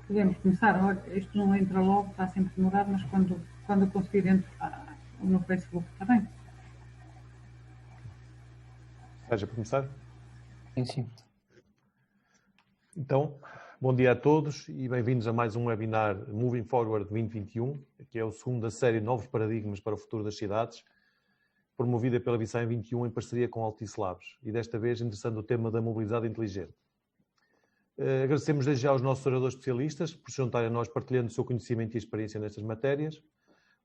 Podemos começar. Olha, isto não entra logo, está sempre demorado, mas quando eu conseguir entrar no Facebook, está bem? Seja para começar? Sim. Então, bom dia a todos e bem-vindos a mais um webinar Moving Forward 2021, que é o segundo da série Novos Paradigmas para o Futuro das Cidades, promovida pela Visaem 21 em parceria com Altice Labs, e desta vez interessando o tema da mobilidade inteligente. Agradecemos desde já aos nossos oradores especialistas por se juntarem a nós partilhando o seu conhecimento e experiência nestas matérias.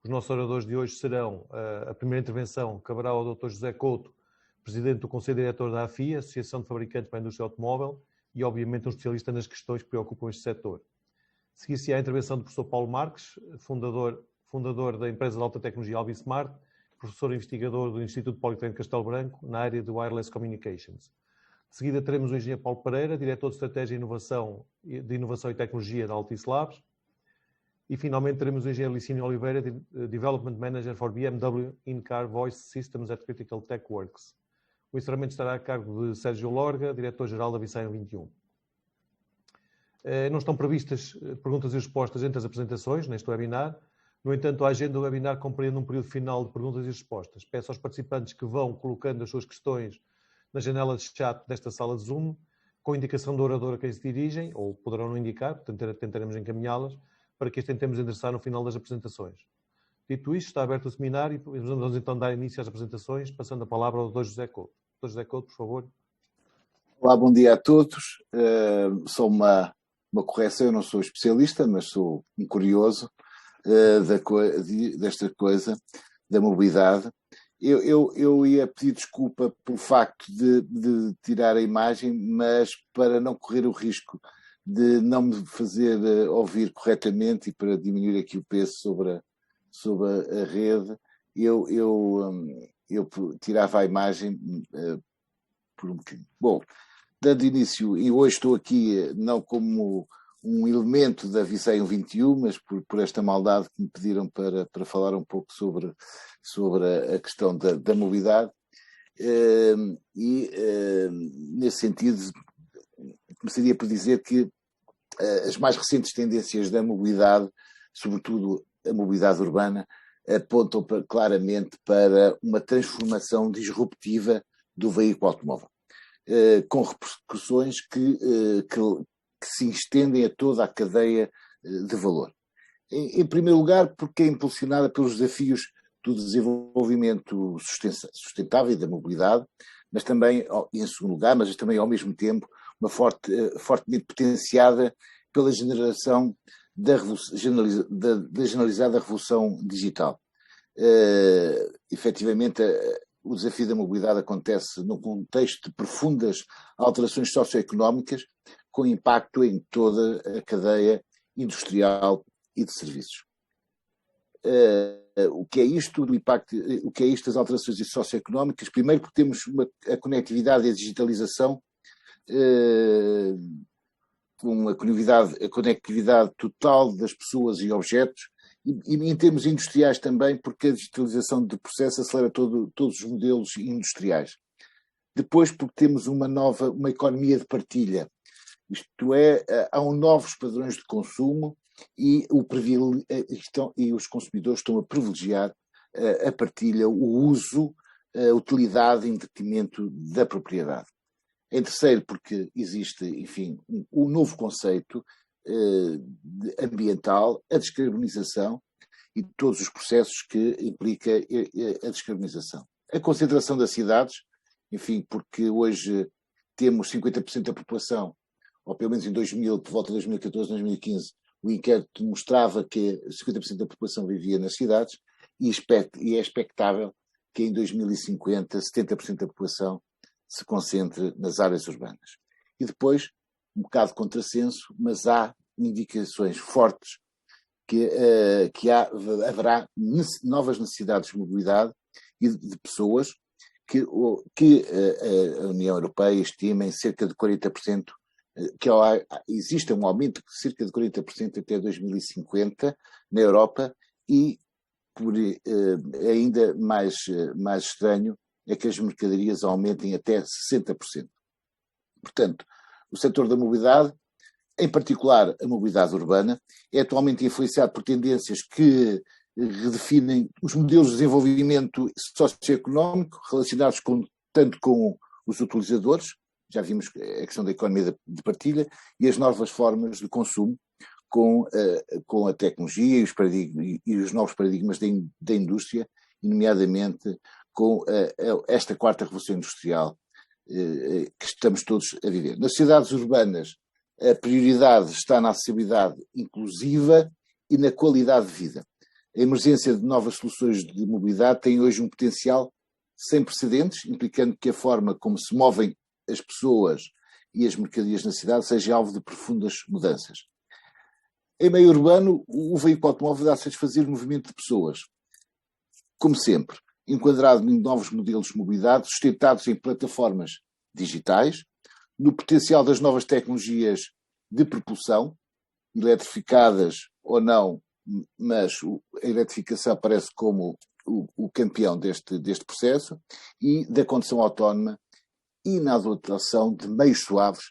Os nossos oradores de hoje serão a primeira intervenção, caberá ao Dr. José Couto, Presidente do Conselho Diretor da AFI, Associação de Fabricantes para a Indústria Automóvel, e obviamente um especialista nas questões que preocupam este setor. Seguir-se-á a intervenção do professor Paulo Marques, fundador da empresa de alta tecnologia Albismart, professor investigador do Instituto Politécnico Castelo Branco, na área de Wireless Communications. De seguida teremos o engenheiro Paulo Pereira, diretor de Estratégia de Inovação e Tecnologia da Altice Labs. E finalmente teremos o engenheiro Licínio Oliveira, Development Manager for BMW In-Car Voice Systems at Critical Tech Works. O encerramento estará a cargo de Sérgio Lorga, diretor-geral da Visaem 21. Não estão previstas perguntas e respostas entre as apresentações neste webinar. No entanto, a agenda do webinar compreende um período final de perguntas e respostas. Peço aos participantes que vão colocando as suas questões na janela de chat desta sala de Zoom, com a indicação do orador a quem se dirigem, ou poderão não indicar, portanto tentaremos encaminhá-las, para que as tentemos endereçar no final das apresentações. Dito isto, está aberto o seminário e vamos então dar início às apresentações, passando a palavra ao Dr. José Couto. Dr. José Couto, por favor. Olá, bom dia a todos. Só uma correção, eu não sou especialista, mas sou um curioso desta coisa, da mobilidade. Eu ia pedir desculpa pelo facto de tirar a imagem, mas para não correr o risco de não me fazer ouvir corretamente e para diminuir aqui o peso sobre a rede, eu tirava a imagem por um bocadinho. Bom, dando início, e hoje estou aqui não como um elemento da Visaem 21, mas por esta maldade que me pediram para falar um pouco sobre a questão da mobilidade. Nesse sentido, começaria por dizer que as mais recentes tendências da mobilidade, sobretudo a mobilidade urbana, apontam claramente para uma transformação disruptiva do veículo automóvel, com repercussões que se estendem a toda a cadeia de valor. Em primeiro lugar, porque é impulsionada pelos desafios do desenvolvimento sustentável e da mobilidade, mas também, em segundo lugar, mas também ao mesmo tempo, fortemente potenciada pela geração da generalizada revolução digital. Efetivamente, o desafio da mobilidade acontece num contexto de profundas alterações socioeconómicas, com impacto em toda a cadeia industrial e de serviços. O que é isto do impacto? O que é isto das alterações socioeconómicas? Primeiro, porque temos a conectividade e a digitalização, com a conectividade total das pessoas e objetos, e em termos industriais também, porque a digitalização de processos acelera todos os modelos industriais. Depois, porque temos uma economia de partilha, isto é, há novos padrões de consumo e os consumidores estão a privilegiar a partilha, o uso, a utilidade em detrimento da propriedade. Em terceiro, porque existe, enfim, um novo conceito ambiental, a descarbonização e todos os processos que implica a descarbonização. A concentração das cidades, enfim, porque hoje temos 50% da população, ou pelo menos em 2000, por volta de 2014, 2015, o inquérito mostrava que 50% da população vivia nas cidades e é expectável que em 2050 70% da população se concentre nas áreas urbanas. E depois, um bocado de contrassenso, mas há indicações fortes que haverá novas necessidades de mobilidade e de pessoas que a União Europeia estima em cerca de 40%, que existe um aumento de cerca de 40% até 2050 na Europa e, ainda mais estranho, é que as mercadorias aumentem até 60%. Portanto, o setor da mobilidade em particular a mobilidade urbana, é atualmente influenciado por tendências que redefinem os modelos de desenvolvimento socioeconómico relacionados tanto com os utilizadores, já vimos a questão da economia de partilha, e as novas formas de consumo com a tecnologia e os novos paradigmas da indústria, nomeadamente com esta quarta revolução industrial que estamos todos a viver. Nas cidades urbanas, a prioridade está na acessibilidade inclusiva e na qualidade de vida. A emergência de novas soluções de mobilidade tem hoje um potencial sem precedentes, implicando que a forma como se movem as pessoas e as mercadorias na cidade seja alvo de profundas mudanças. Em meio urbano, o veículo automóvel dá a satisfazer o movimento de pessoas, como sempre, enquadrado em novos modelos de mobilidade sustentados em plataformas digitais, no potencial das novas tecnologias de propulsão, eletrificadas ou não, mas a eletrificação aparece como o campeão deste processo, e da condução autónoma e na adotação de meios suaves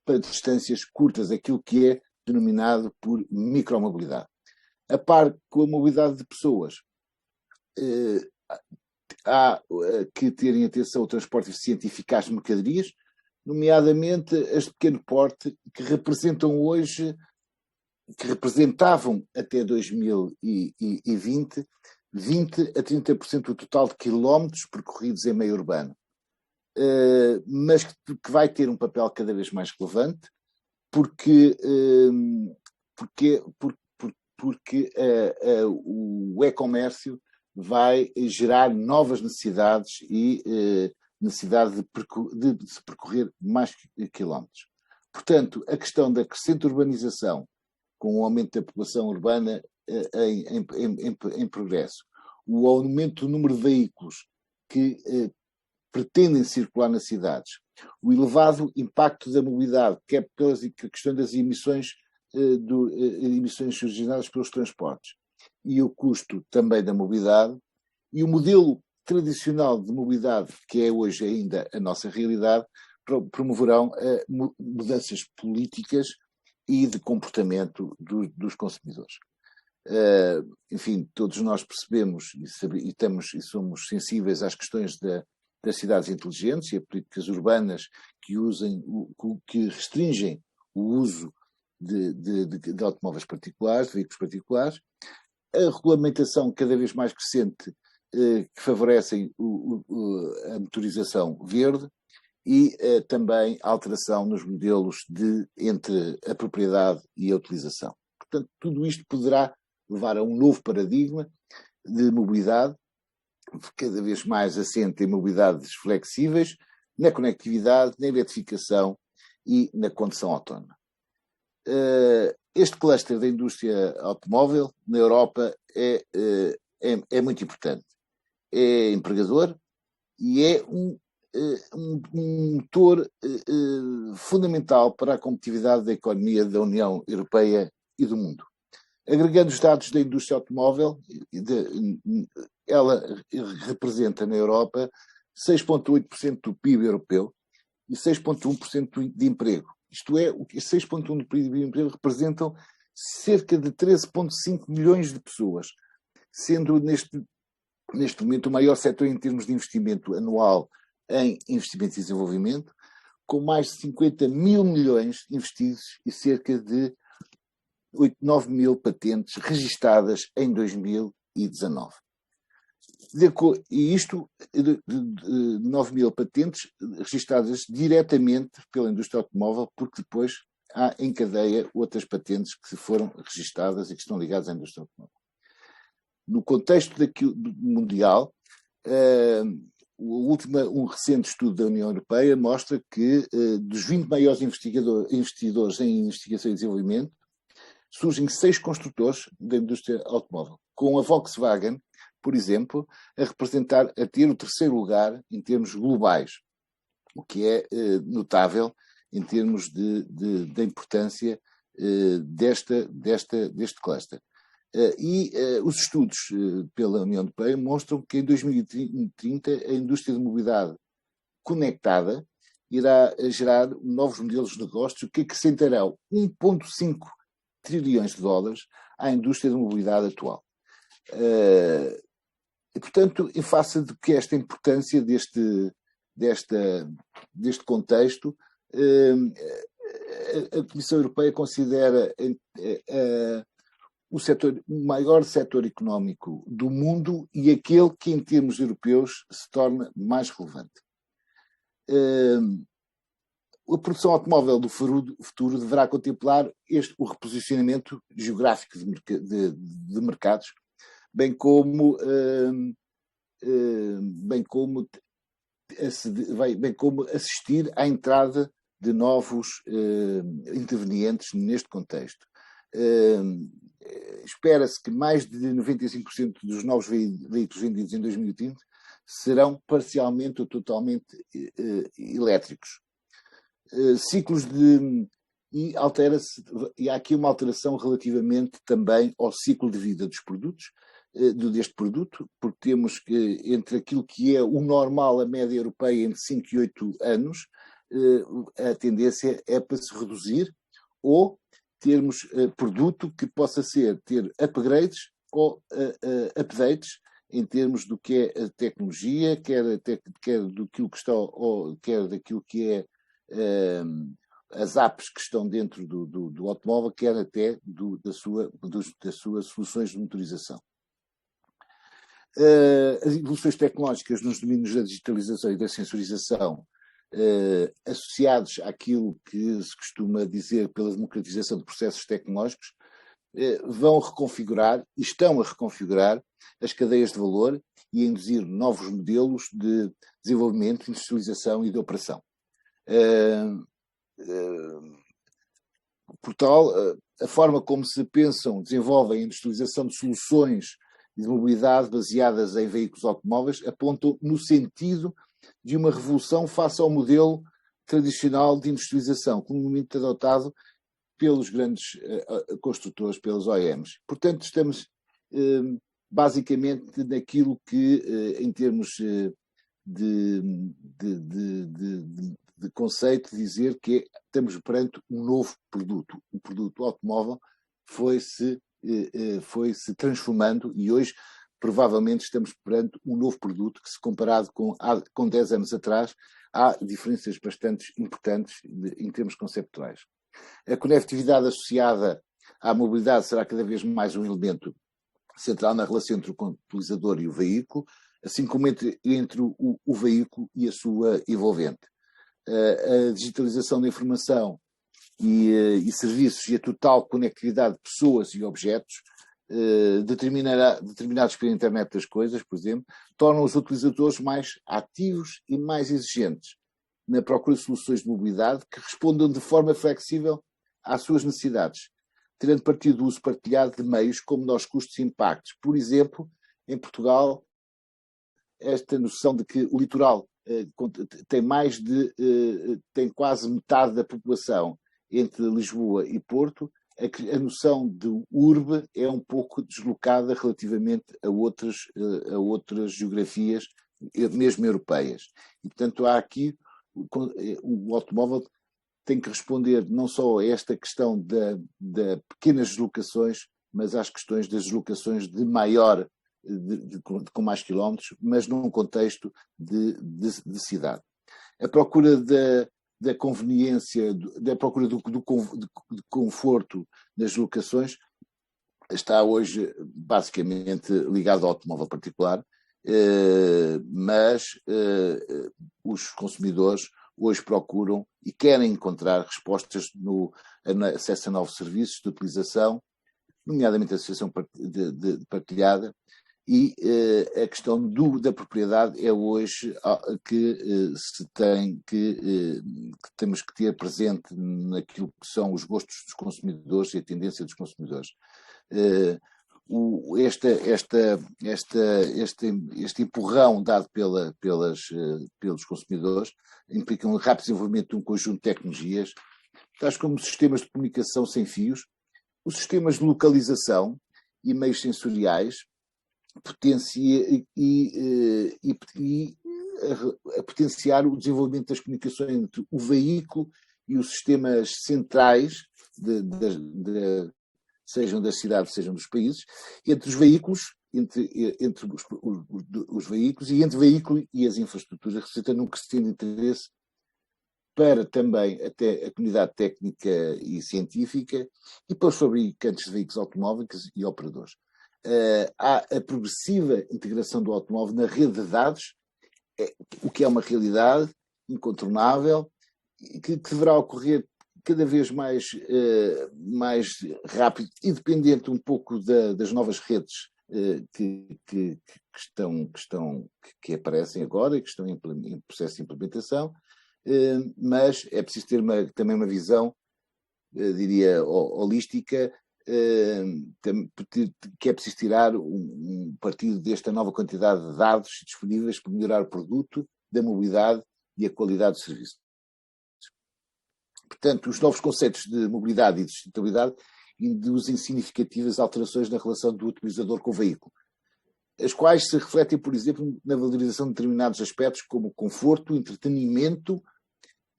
para distâncias curtas, aquilo que é denominado por micromobilidade. A par com a mobilidade de pessoas, há que terem atenção ao transporte eficiente e eficaz de mercadorias, nomeadamente as de pequeno porte, que representavam até 2020 20 a 30% do total de quilómetros percorridos em meio urbano, mas que vai ter um papel cada vez mais relevante, porque o e-comércio vai gerar novas necessidades e necessidade de se percorrer mais quilómetros. Portanto, a questão da crescente urbanização, com o aumento da população urbana em progresso, o aumento do número de veículos que pretendem circular nas cidades, o elevado impacto da mobilidade, que é pela questão das emissões originadas pelos transportes, e o custo também da mobilidade, e o modelo tradicional de mobilidade, que é hoje ainda a nossa realidade, promoverão mudanças políticas e de comportamento dos consumidores. Enfim, todos nós percebemos e somos sensíveis às questões das cidades inteligentes e a políticas urbanas que restringem o uso de automóveis particulares, de veículos particulares, a regulamentação cada vez mais crescente que favorecem a motorização verde e também a alteração nos modelos entre a propriedade e a utilização. Portanto, tudo isto poderá levar a um novo paradigma de mobilidade, cada vez mais assente em mobilidades flexíveis, na conectividade, na eletrificação e na condução autónoma. Este cluster da indústria automóvel na Europa é muito importante. É empregador e é um motor fundamental para a competitividade da economia da União Europeia e do mundo. Agregando os dados da indústria automóvel, ela representa na Europa 6,8% do PIB europeu e 6,1% de emprego. Isto é, o que 6,1% do PIB de emprego representam cerca de 13,5 milhões de pessoas, sendo neste momento o maior setor em termos de investimento anual em investimento e desenvolvimento, com mais de 50 mil milhões investidos e cerca de 9 mil patentes registadas em 2019. E isto, 9 mil patentes registadas diretamente pela indústria automóvel, porque depois há em cadeia outras patentes que foram registadas e que estão ligadas à indústria automóvel. No contexto mundial, um recente estudo da União Europeia mostra que dos 20 maiores investidores em investigação e desenvolvimento, surgem 6 construtores da indústria automóvel, com a Volkswagen, por exemplo, a ter o terceiro lugar em termos globais, o que é notável em termos da importância deste cluster. Os estudos pela União Europeia mostram que em 2030 a indústria de mobilidade conectada irá gerar novos modelos de negócio que acrescentarão 1,5 trilhões de dólares à indústria da mobilidade atual. E, portanto, em face de que esta importância deste contexto, a Comissão Europeia considera o maior setor económico do mundo e aquele que, em termos europeus, se torna mais relevante. A produção automóvel do futuro deverá contemplar o reposicionamento geográfico de mercados, bem como assistir à entrada de novos intervenientes neste contexto. Espera-se que mais de 95% dos novos veículos vendidos em 2020 serão parcialmente ou totalmente elétricos. E há aqui uma alteração relativamente também ao ciclo de vida dos produtos, deste produto, porque temos que, entre aquilo que é o normal, a média europeia, entre 5 e 8 anos, a tendência é para se reduzir, ou termos produto que possa ter upgrades ou updates em termos do que é a tecnologia, quer daquilo que é as apps que estão dentro do automóvel, quer até das suas soluções de motorização. As evoluções tecnológicas nos domínios da digitalização e da sensorização, associados àquilo que se costuma dizer pela democratização de processos tecnológicos, vão reconfigurar e estão a reconfigurar as cadeias de valor e a induzir novos modelos de desenvolvimento, industrialização e de operação. Por tal, a forma como se desenvolvem a industrialização de soluções de mobilidade baseadas em veículos automóveis apontam no sentido de uma revolução face ao modelo tradicional de industrialização, comumente adotado pelos grandes construtores, pelos OEMs. Portanto, estamos basicamente naquilo que, em termos de conceito, dizer que estamos perante um novo produto. O produto automóvel foi-se transformando e hoje provavelmente estamos perante um novo produto que, se comparado com 10 anos atrás, há diferenças bastante importantes em termos conceptuais. A conectividade associada à mobilidade será cada vez mais um elemento central na relação entre o utilizador e o veículo, assim como entre o veículo e a sua envolvente. A digitalização da informação e serviços e a total conectividade de pessoas e objetos, determinados pela internet das coisas, por exemplo, tornam os utilizadores mais ativos e mais exigentes na procura de soluções de mobilidade que respondam de forma flexível às suas necessidades, tirando partido do uso partilhado de meios com menores custos e impactos. Por exemplo, em Portugal, esta noção de que o litoral tem quase metade da população entre Lisboa e Porto, a noção de urbe é um pouco deslocada relativamente a outras geografias, mesmo europeias. E, portanto, há aqui o automóvel tem que responder não só a esta questão de pequenas deslocações, mas às questões das deslocações com mais quilómetros, mas num contexto de cidade. A procura da conveniência, da procura do conforto nas locações está hoje basicamente ligado ao automóvel particular, mas os consumidores hoje procuram e querem encontrar respostas no acesso a novos serviços de utilização, nomeadamente a associação partilhada, e a questão da propriedade é hoje que temos que ter presente naquilo que são os gostos dos consumidores e a tendência dos consumidores. Este empurrão dado pelos consumidores implica um rápido desenvolvimento de um conjunto de tecnologias, tais como sistemas de comunicação sem fios, os sistemas de localização e meios sensoriais, potência e a potenciar o desenvolvimento das comunicações entre o veículo e os sistemas centrais, sejam das cidades, sejam dos países, entre os veículos, entre os veículos e entre o veículo e as infraestruturas, resultando num crescente interesse para também até a comunidade técnica e científica e para os fabricantes de veículos automóveis e operadores. Há a progressiva integração do automóvel na rede de dados, o que é uma realidade incontornável, que deverá ocorrer cada vez mais rápido, independente um pouco das novas redes que aparecem agora e que estão em processo de implementação, mas é preciso ter também uma visão, diria, holística, que é preciso tirar um partido desta nova quantidade de dados disponíveis para melhorar o produto, da mobilidade e a qualidade do serviço. Portanto, os novos conceitos de mobilidade e de sustentabilidade induzem significativas alterações na relação do utilizador com o veículo, as quais se refletem, por exemplo, na valorização de determinados aspectos como conforto, entretenimento,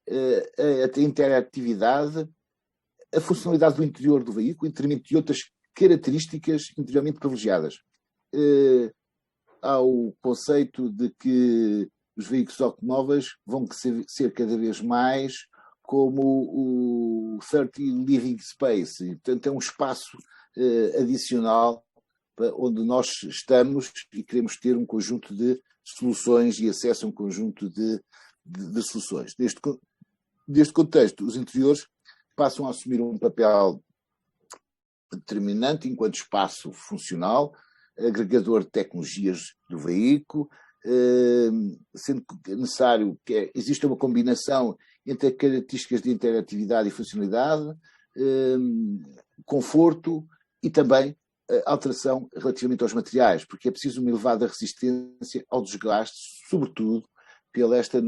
a interatividade, a funcionalidade do interior do veículo, em detrimento de outras características interiormente privilegiadas. Há o conceito de que os veículos automóveis vão ser cada vez mais como o 30 Living Space, e, portanto, é um espaço adicional onde nós estamos e queremos ter um conjunto de soluções e acesso a um conjunto de soluções. Neste contexto, os interiores passam a assumir um papel determinante enquanto espaço funcional, agregador de tecnologias do veículo, sendo necessário que exista uma combinação entre as características de interatividade e funcionalidade, conforto e também alteração relativamente aos materiais, porque é preciso uma elevada resistência ao desgaste, sobretudo pela esta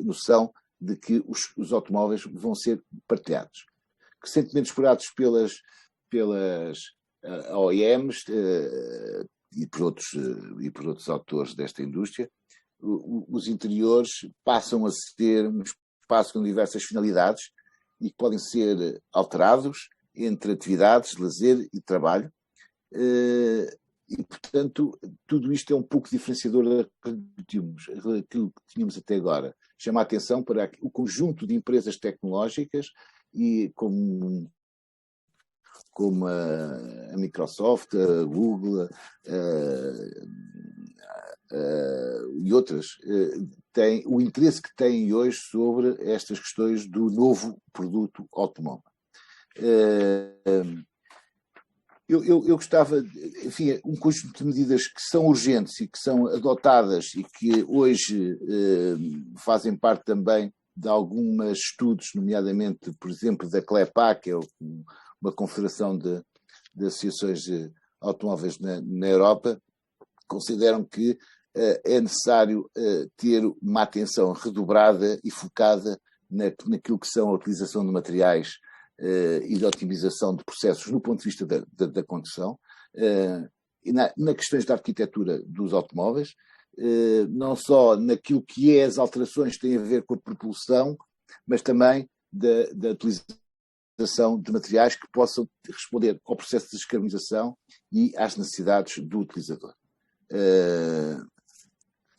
noção de que os automóveis vão ser partilhados. Recentemente explorados pelas OEMs e por outros autores desta indústria, os interiores passam a ser um espaço com diversas finalidades e que podem ser alterados entre atividades, lazer e trabalho. E, portanto, tudo isto é um pouco diferenciador daquilo que tínhamos até agora. Chama a atenção para o conjunto de empresas tecnológicas e como a Microsoft, a Google e outras, têm o interesse que têm hoje sobre estas questões do novo produto automóvel. Eu gostava, enfim, um conjunto de medidas que são urgentes e que são adotadas e que hoje fazem parte também de alguns estudos, nomeadamente, por exemplo, da CLEPA, que é uma confederação de associações de automóveis na Europa, consideram que é necessário ter uma atenção redobrada e focada naquilo que são a utilização de materiais e de otimização de processos no ponto de vista da condução, e nas questões da arquitetura dos automóveis, não só naquilo que é as alterações que têm a ver com a propulsão, mas também da utilização de materiais que possam responder ao processo de descarbonização e às necessidades do utilizador.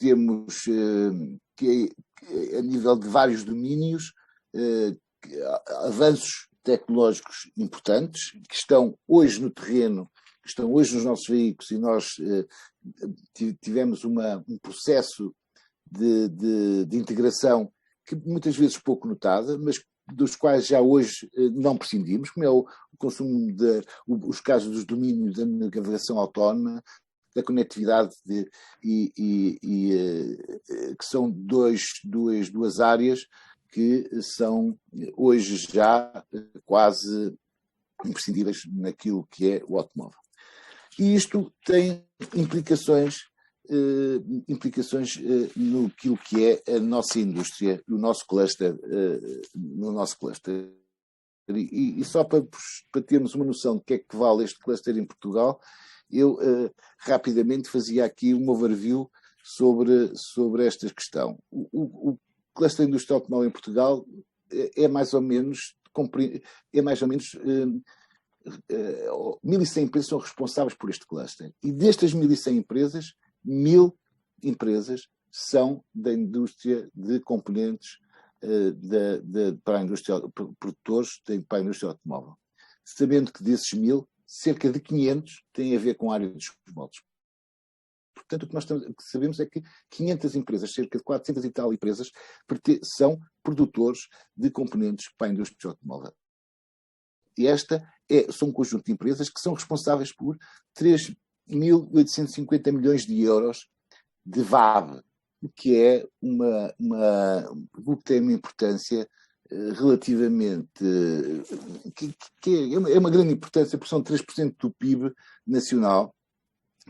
Temos que, a nível de vários domínios, avanços tecnológicos importantes que estão hoje no terreno, que estão hoje nos nossos veículos, e nós tivemos um processo de integração que muitas vezes pouco notada, mas dos quais já hoje não prescindimos, como é o consumo os casos dos domínios da navegação autónoma, da conectividade que são duas áreas que são hoje já quase imprescindíveis naquilo que é o automóvel. E isto tem implicações no que é a nossa indústria, o nosso cluster, E só para termos uma noção de que é que vale este cluster em Portugal, eu rapidamente fazia aqui um overview sobre esta questão. O cluster industrial automóvel em Portugal é mais ou menos 1.100 empresas são responsáveis por este cluster. E destas 1.100 empresas, 1.000 empresas são da indústria de componentes para a indústria, produtores para a indústria automóvel. Sabendo que desses 1.000, cerca de 500 têm a ver com a área dos moldes. Portanto, o que nós sabemos é que 500 empresas, cerca de 400 e tal empresas, são produtores de componentes para a indústria automóvel. E são um conjunto de empresas que são responsáveis por 3.850 milhões de euros de VAB, o que é o que tem uma importância relativamente... é uma grande importância, porque são 3% do PIB nacional,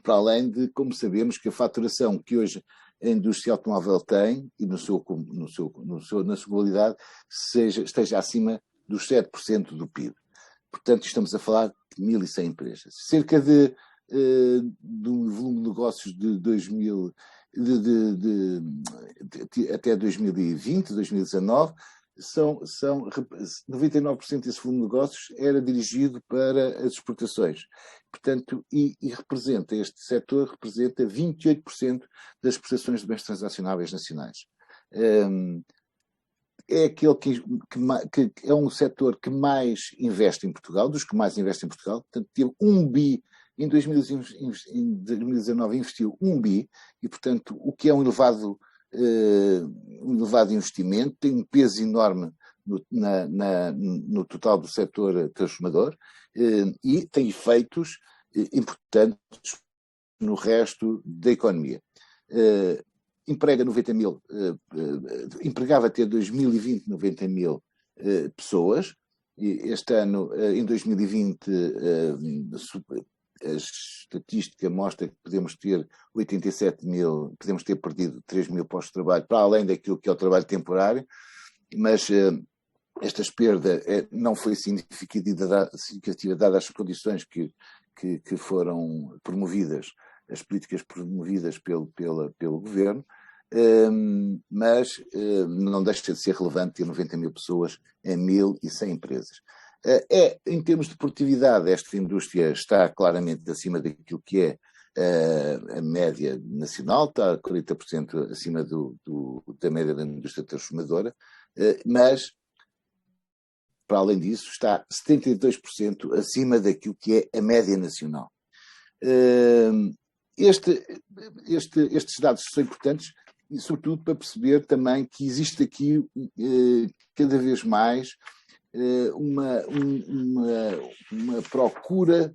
para além de, como sabemos, que a faturação que hoje a indústria automóvel tem, e na sua globalidade, esteja acima dos 7% do PIB. Portanto, estamos a falar de 1.100 empresas. Cerca do volume de negócios de 2000, até 2020, 2019, 99% desse volume de negócios era dirigido para as exportações. Portanto, este setor representa 28% das prestações de bens transacionáveis nacionais. É aquele que é um setor que mais investe em Portugal, dos que mais investem em Portugal. Portanto, teve 1 bi, em 2019 investiu 1 bi, e, portanto, o que é um elevado investimento, tem um peso enorme no total do setor transformador, e tem efeitos importantes no resto da economia. Emprega 90 mil, empregava até 2020 90 mil pessoas, e este ano, em 2020, a estatística mostra que podemos ter 87 mil, podemos ter perdido 3 mil postos de trabalho, para além daquilo que é o trabalho temporário, mas esta perda não foi significativa dadas as condições que foram promovidas, as políticas promovidas pelo governo, mas não deixa de ser relevante ter 90 mil pessoas em 1.100 empresas. Em termos de produtividade, esta indústria está claramente acima daquilo que é a média nacional, está 40% acima da média da indústria transformadora, mas, para além disso, está 72% acima daquilo que é a média nacional. Estes dados são importantes, e sobretudo para perceber também que existe aqui cada vez mais uma procura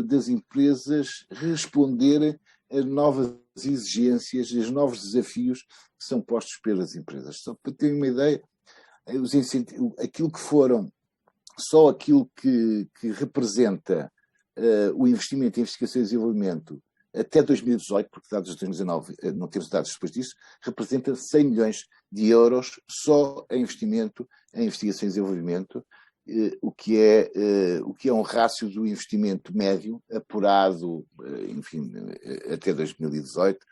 das empresas responderem a novas exigências e aos novos desafios que são postos pelas empresas. Só para terem uma ideia, aquilo que representa o investimento em investigação e desenvolvimento até 2018, porque dados de 2019 não temos dados depois disso, representa 100 milhões de euros só em investimento em investigação e desenvolvimento, o que é um rácio do investimento médio apurado, enfim, até 2018,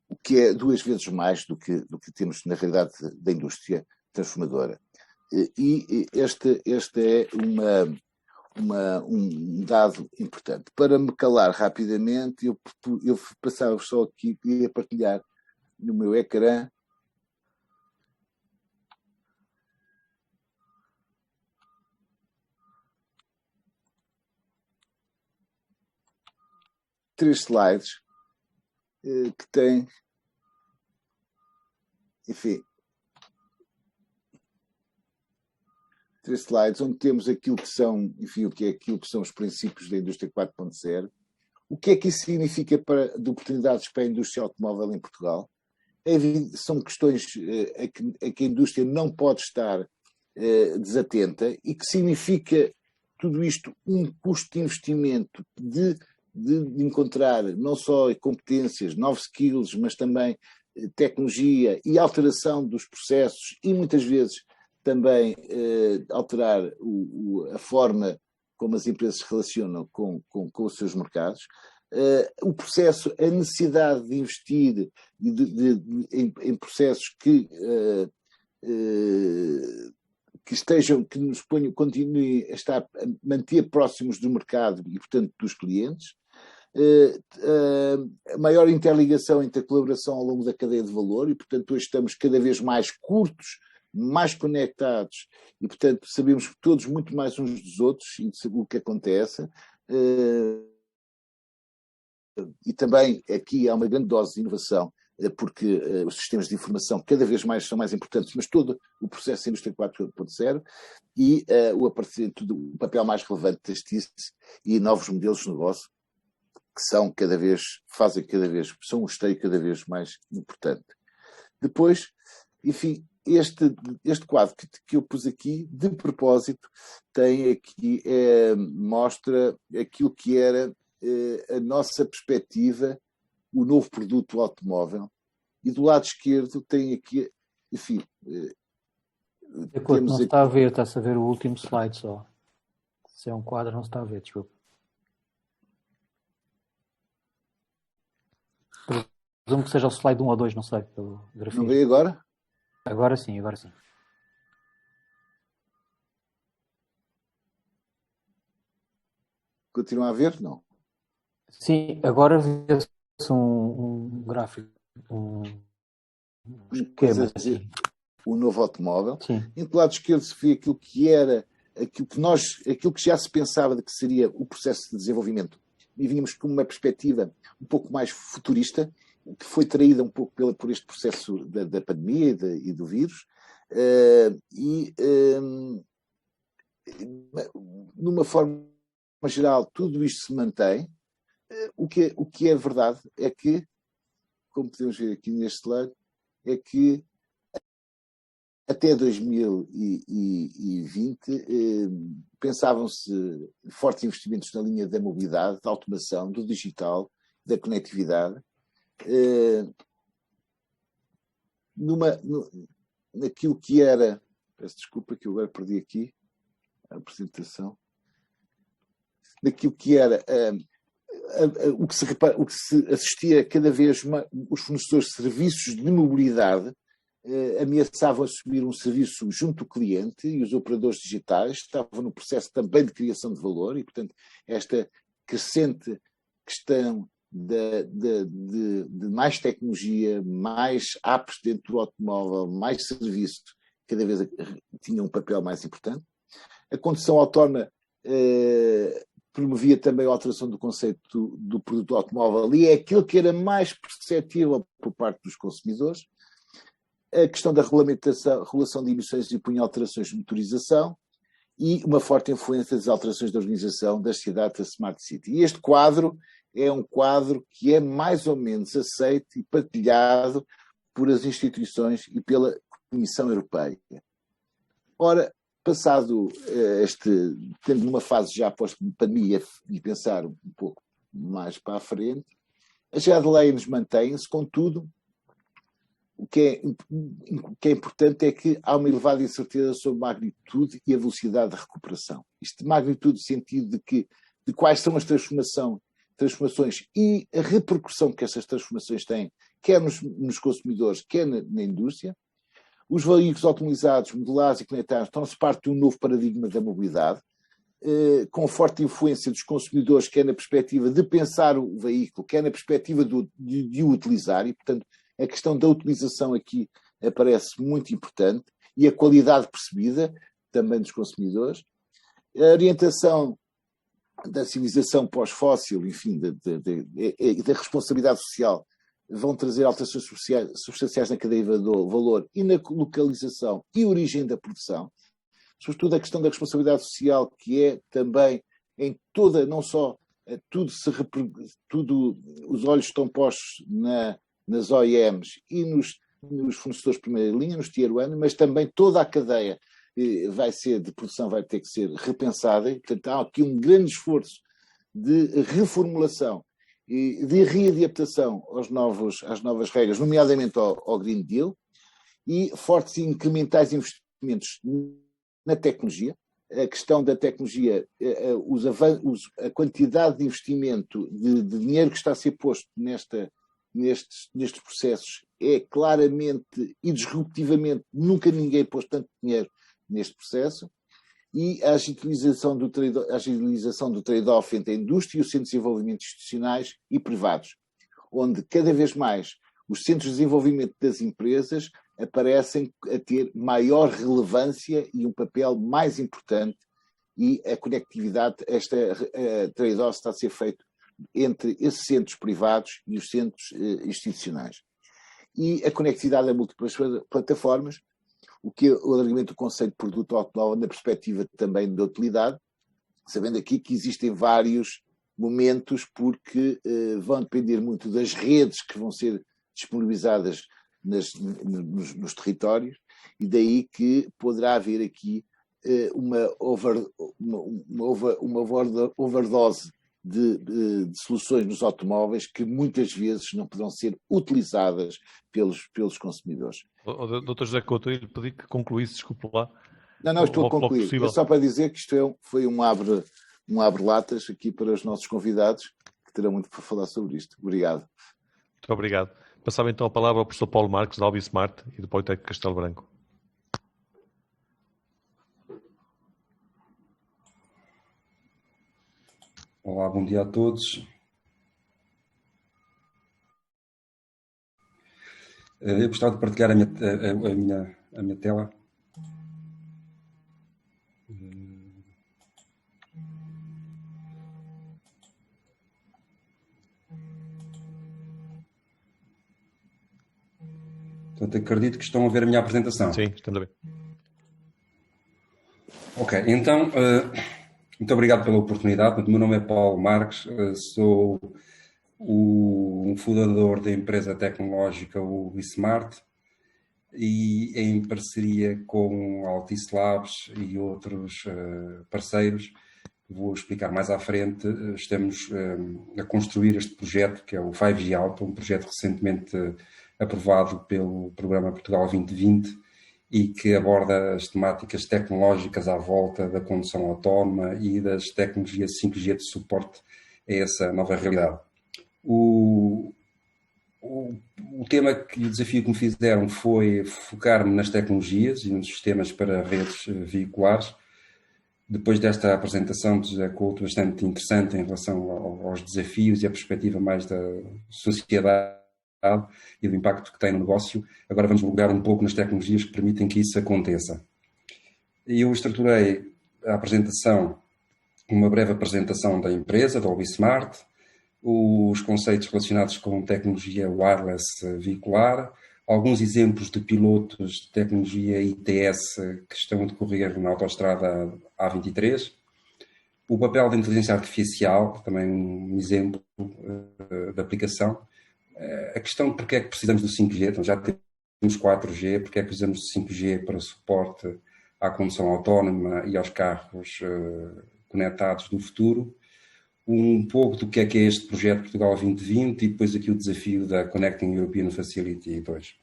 o que é 2 vezes mais do que temos na realidade da indústria transformadora. E este é um dado importante. Para me calar rapidamente, eu passava só aqui, ia partilhar no meu ecrã três slides que têm, enfim, 3 slides onde temos aquilo que são, enfim, aquilo que são os princípios da indústria 4.0. O que é que isso significa de oportunidades para a indústria automóvel em Portugal? São questões a que a indústria não pode estar desatenta, e que significa tudo isto um custo de investimento de encontrar não só competências, novos skills, mas também tecnologia e alteração dos processos, e muitas vezes também alterar a forma como as empresas se relacionam com os seus mercados. o processo, a necessidade de investir em processos que nos ponham, continuem a manter próximos do mercado e, portanto, dos clientes. A maior interligação entre a colaboração ao longo da cadeia de valor e, portanto, hoje estamos cada vez mais curtos, mais conectados e, portanto, sabemos todos muito mais uns dos outros e o que acontece. E também aqui há uma grande dose de inovação, porque os sistemas de informação cada vez mais são mais importantes, mas todo o processo da indústria 4.0 e o aparecimento do papel mais relevante das TICs e novos modelos de negócio que são são um esteio cada vez mais importante. Depois, enfim, este quadro que eu pus aqui, de propósito, tem aqui, mostra aquilo que era a nossa perspectiva, o novo produto automóvel, e do lado esquerdo tem aqui, enfim... Não se está a ver, está-se a ver o último slide só. Se é um quadro, não se está a ver, desculpa. Presumo que seja o slide 1 ou 2, não sei, pelo grafismo. Não veio agora? Agora sim, agora sim. Continua a ver? Não. Sim, agora vê-se um gráfico, um esquema. Assim. O novo automóvel. Sim. E do lado esquerdo se vê aquilo que já se pensava de que seria o processo de desenvolvimento. E vínhamos com uma perspectiva um pouco mais futurista, que foi traída um pouco por este processo da pandemia e do vírus. Numa forma geral, tudo isto se mantém. O que é verdade é que, como podemos ver aqui neste slide, é que até 2020 pensavam-se fortes investimentos na linha da mobilidade, da automação, do digital, da conectividade, naquilo que era... Peço desculpa que eu agora perdi aqui a apresentação. Naquilo que era... o que se assistia cada vez mais, os fornecedores de serviços de mobilidade ameaçavam assumir um serviço junto ao cliente e os operadores digitais estavam no processo também de criação de valor e, portanto, esta crescente questão de mais tecnologia, mais apps dentro do automóvel, mais serviço, cada vez tinha um papel mais importante. A condução autónoma promovia também a alteração do conceito do produto automóvel e é aquilo que era mais perceptível por parte dos consumidores. A questão da regulação de emissões e punha alterações de motorização e uma forte influência das alterações da organização das cidades da Smart City. E este quadro é um quadro que é mais ou menos aceito e partilhado por as instituições e pela Comissão Europeia. Ora, passado tendo numa fase já pós-pandemia e pensar um pouco mais para a frente, as guidelines mantêm-se, contudo, o que é importante é que há uma elevada incerteza sobre a magnitude e a velocidade de recuperação. Isto de magnitude no sentido de quais são as transformações e a repercussão que essas transformações têm, quer nos consumidores, quer na indústria. Os veículos automatizados, modulares e conectados tornam-se parte de um novo paradigma da mobilidade, com forte influência dos consumidores, quer na perspectiva de pensar o veículo, quer na perspectiva de o utilizar, e, portanto, a questão da utilização aqui aparece muito importante, e a qualidade percebida também dos consumidores. A orientação da civilização pós-fóssil, enfim, da responsabilidade social, vão trazer alterações substanciais na cadeia de valor e na localização e origem da produção. Sobretudo a questão da responsabilidade social, que é também em toda, não só os olhos estão postos nas OEMs e nos fornecedores de primeira linha, nos Tier 1, mas também toda a cadeia de produção vai ter que ser repensada. E, portanto, há aqui um grande esforço de reformulação e de readaptação às novas regras, nomeadamente ao Green Deal, e fortes e incrementais investimentos na tecnologia, a questão da tecnologia, a quantidade de investimento, de dinheiro que está a ser posto nestes processos é claramente e disruptivamente, nunca ninguém pôs tanto dinheiro neste processo, e a agilização do trade-off entre a indústria e os centros de desenvolvimento institucionais e privados, onde cada vez mais os centros de desenvolvimento das empresas aparecem a ter maior relevância e um papel mais importante, e a conectividade, esta trade-off está a ser feito entre esses centros privados e os centros institucionais. E a conectividade a múltiplas plataformas, o que é o alargamento do conceito de produto automóvel na perspectiva também da utilidade, sabendo aqui que existem vários momentos, porque vão depender muito das redes que vão ser disponibilizadas nos territórios, e daí que poderá haver aqui uma overdose de soluções nos automóveis que muitas vezes não poderão ser utilizadas pelos consumidores. Dr. José Couto, eu lhe pedi que concluísse, desculpe lá. Não, estou a concluir. É só para dizer que isto foi um abre-latas aqui para os nossos convidados, que terão muito para falar sobre isto. Obrigado. Muito obrigado. Passava então a palavra ao professor Paulo Marques, da Albismart e do Politécnico Castelo Branco. Olá, bom dia a todos. Eu gostava de partilhar a minha tela. Portanto, acredito que estão a ver a minha apresentação. Sim, estamos a ver. Ok, então, muito obrigado pela oportunidade. O meu nome é Paulo Marques, sou um fundador da empresa tecnológica Albismart, e em parceria com a Altice Labs e outros parceiros, vou explicar mais à frente, estamos a construir este projeto que é o 5G Auto, um projeto recentemente aprovado pelo Programa Portugal 2020 e que aborda as temáticas tecnológicas à volta da condução autónoma e das tecnologias 5G de suporte a essa nova realidade. O tema e o desafio que me fizeram foi focar-me nas tecnologias e nos sistemas para redes veiculares. Depois desta apresentação de José Couto, bastante interessante em relação aos desafios e a perspectiva mais da sociedade e do impacto que tem no negócio, agora vamos mergulhar um pouco nas tecnologias que permitem que isso aconteça. Eu estruturei a apresentação, uma breve apresentação da empresa, da Albismart, os conceitos relacionados com tecnologia wireless veicular, alguns exemplos de pilotos de tecnologia ITS que estão a decorrer na autoestrada A23, o papel da inteligência artificial, também um exemplo de aplicação, a questão de porque é que precisamos do 5G, então já temos 4G, porque é que precisamos do 5G para suporte à condução autónoma e aos carros conectados do futuro, um pouco do que é este projeto Portugal 2020 e depois aqui o desafio da Connecting European Facility 2.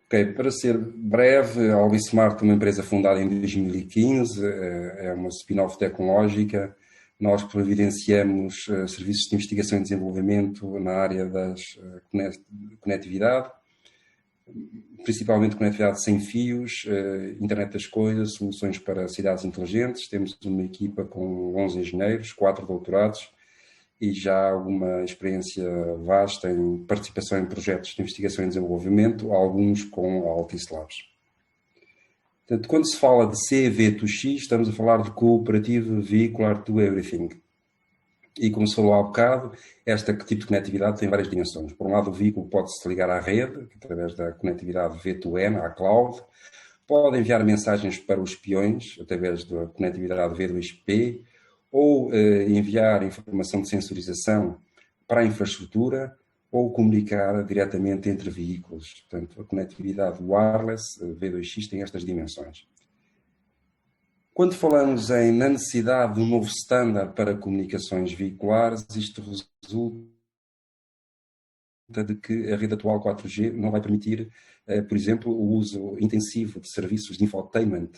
Ok, para ser breve, a Albismart é uma empresa fundada em 2015, é uma spin-off tecnológica. Nós providenciamos serviços de investigação e desenvolvimento na área da conectividade, principalmente conectividade sem fios, internet das coisas, soluções para cidades inteligentes. Temos uma equipa com 11 engenheiros, 4 doutorados e já alguma experiência vasta em participação em projetos de investigação e desenvolvimento, alguns com a Altice Labs. Portanto, quando se fala de CV2X, estamos a falar de Cooperative Vehicular to Everything. E como se falou há bocado, este tipo de conectividade tem várias dimensões. Por um lado, o veículo pode-se ligar à rede, através da conectividade V2N, à cloud. Pode enviar mensagens para os peões, através da conectividade V2P, ou enviar informação de sensorização para a infraestrutura, ou comunicar diretamente entre veículos. Portanto, a conectividade wireless V2X tem estas dimensões. Quando falamos na necessidade de um novo standard para comunicações veiculares, isto resulta de que a rede atual 4G não vai permitir, por exemplo, o uso intensivo de serviços de infotainment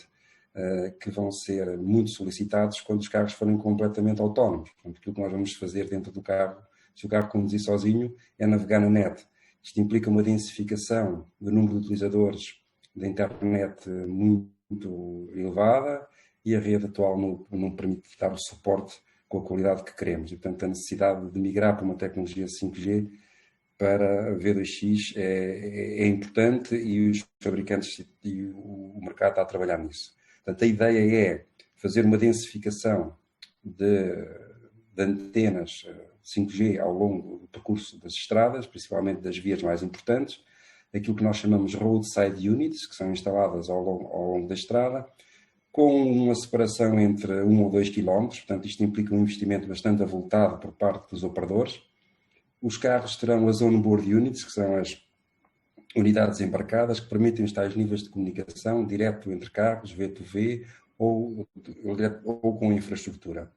que vão ser muito solicitados quando os carros forem completamente autónomos. Portanto, aquilo que nós vamos fazer dentro do carro, se o carro conduzir sozinho, é navegar na net. Isto implica uma densificação do número de utilizadores da internet muito elevada e a rede atual não permite dar o suporte com a qualidade que queremos. E, portanto, a necessidade de migrar para uma tecnologia 5G para V2X é importante e os fabricantes e o mercado está a trabalhar nisso. Portanto, a ideia é fazer uma densificação de antenas 5G ao longo do percurso das estradas, principalmente das vias mais importantes, aquilo que nós chamamos roadside units, que são instaladas ao longo da estrada, com uma separação entre 1 ou 2 km, portanto isto implica um investimento bastante avultado por parte dos operadores. Os carros terão as on-board units, que são as unidades embarcadas, que permitem os tais níveis de comunicação direto entre carros, V2V, ou com infraestrutura.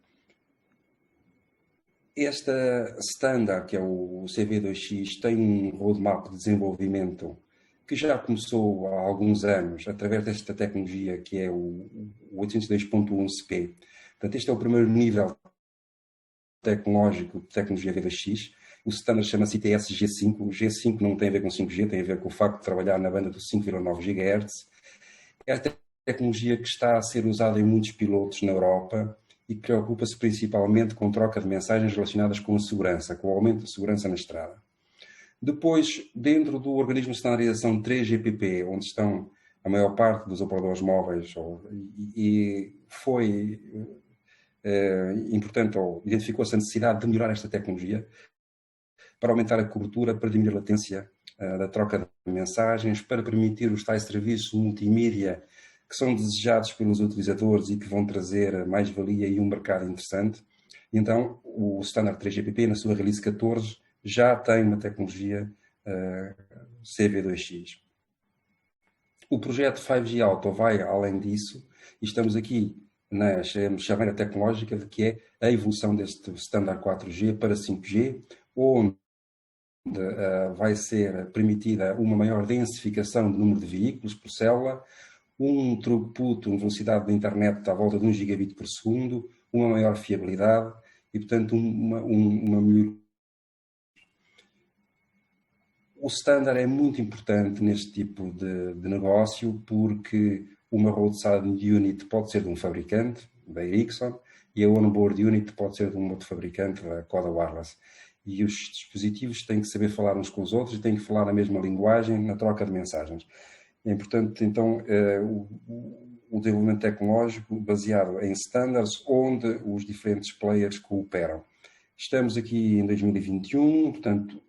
Esta standard, que é o CV2X, tem um roadmap de desenvolvimento que já começou há alguns anos, através desta tecnologia que é o 802.11p. Portanto, este é o primeiro nível tecnológico de tecnologia V2X. O standard chama-se ITS G5. O G5 não tem a ver com 5G, tem a ver com o facto de trabalhar na banda dos 5,9 GHz. É a tecnologia que está a ser usada em muitos pilotos na Europa e que preocupa-se principalmente com troca de mensagens relacionadas com a segurança, com o aumento da segurança na estrada. Depois, dentro do organismo de standardização 3GPP, onde estão a maior parte dos operadores móveis, e foi importante, ou identificou-se a necessidade de melhorar esta tecnologia para aumentar a cobertura, para diminuir a latência da troca de mensagens, para permitir os tais serviços multimídia que são desejados pelos utilizadores e que vão trazer mais-valia e um mercado interessante. Então, o Standard 3GPP, na sua release 14, já tem uma tecnologia CV2X. O projeto 5G Auto vai além disso, e estamos aqui na chaveira tecnológica de que é a evolução deste Standard 4G para 5G, onde vai ser permitida uma maior densificação do número de veículos por célula, um throughput, uma velocidade da internet à volta de 1 gigabit por segundo, uma maior fiabilidade e, portanto, uma melhoria. O standard é muito importante neste tipo de negócio porque uma roadside unit pode ser de um fabricante, da Ericsson, e a onboard unit pode ser de um outro fabricante, da Coda Wireless. E os dispositivos têm que saber falar uns com os outros e têm que falar a mesma linguagem na troca de mensagens. É importante, então, o desenvolvimento tecnológico baseado em standards onde os diferentes players cooperam. Estamos aqui em 2021, portanto,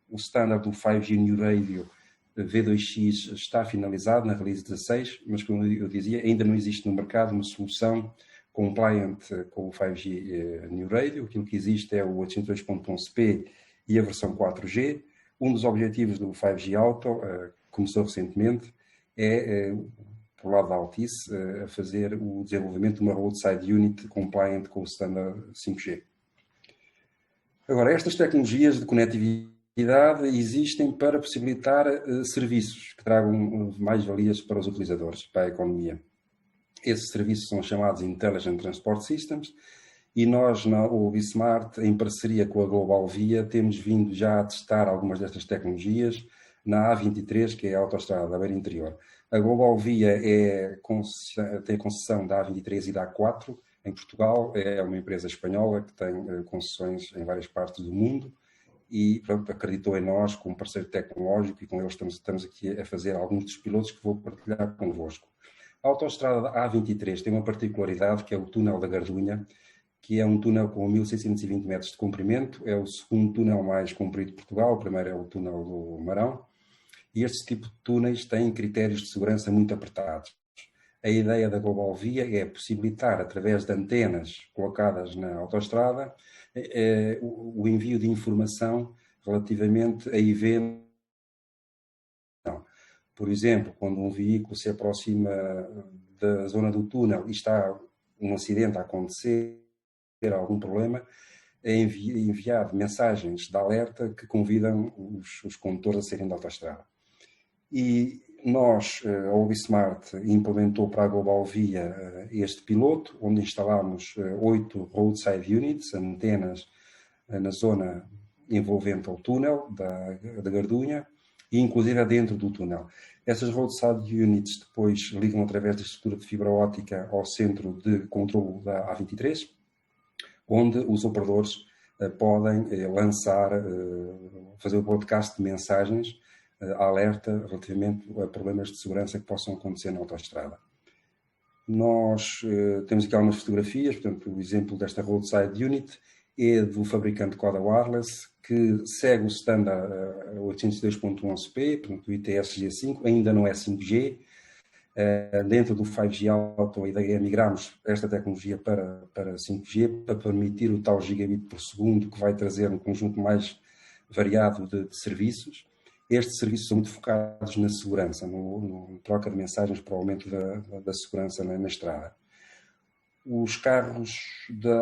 o standard do 5G New Radio V2X está finalizado na release 16, mas, como eu dizia, ainda não existe no mercado uma solução compliant com o 5G New Radio. Aquilo que existe é o 802.11p e a versão 4G. Um dos objetivos do 5G Auto, começou recentemente, por lado da Altice, a fazer o desenvolvimento de uma roadside unit compliant com o standard 5G. Agora, estas tecnologias de conectividade existem para possibilitar serviços que tragam mais-valias para os utilizadores, para a economia. Esses serviços são chamados Intelligent Transport Systems e nós, na Ubismart, em parceria com a Global Via, temos vindo já a testar algumas destas tecnologias na A23, que é a autoestrada da Beira Interior. A Global Via tem a concessão da A23 e da A4 em Portugal, é uma empresa espanhola que tem concessões em várias partes do mundo e, pronto, acreditou em nós como parceiro tecnológico e com eles estamos aqui a fazer alguns dos pilotos que vou partilhar convosco. A autoestrada A23 tem uma particularidade que é o túnel da Gardunha, que é um túnel com 1.620 metros de comprimento, é o segundo túnel mais comprido de Portugal, o primeiro é o túnel do Marão, e este tipo de túneis têm critérios de segurança muito apertados. A ideia da Global Via é possibilitar, através de antenas colocadas na autoestrada, o envio de informação relativamente a eventos. Por exemplo, quando um veículo se aproxima da zona do túnel e está um acidente a acontecer, algum problema, é enviado mensagens de alerta que convidam os condutores a saírem da autoestrada. E nós, a Obismart, implementou para a Global Via este piloto, onde instalámos 8 roadside units, antenas na zona envolvente ao túnel da Gardunha e inclusive dentro do túnel. Essas roadside units depois ligam através da estrutura de fibra óptica ao centro de controlo da A23, onde os operadores podem lançar, fazer o broadcast de mensagens alerta relativamente a problemas de segurança que possam acontecer na autoestrada. Nós temos aqui algumas fotografias, portanto, o exemplo desta roadside unit é do fabricante Coda Wireless, que segue o standard 802.11p, portanto, o ITS G5, ainda não é 5G. Dentro do 5G Auto, a ideia é migrarmos esta tecnologia para 5G, para permitir o tal gigabit por segundo, que vai trazer um conjunto mais variado de serviços. Estes serviços são muito focados na segurança, na troca de mensagens para o aumento da segurança na estrada. Os carros,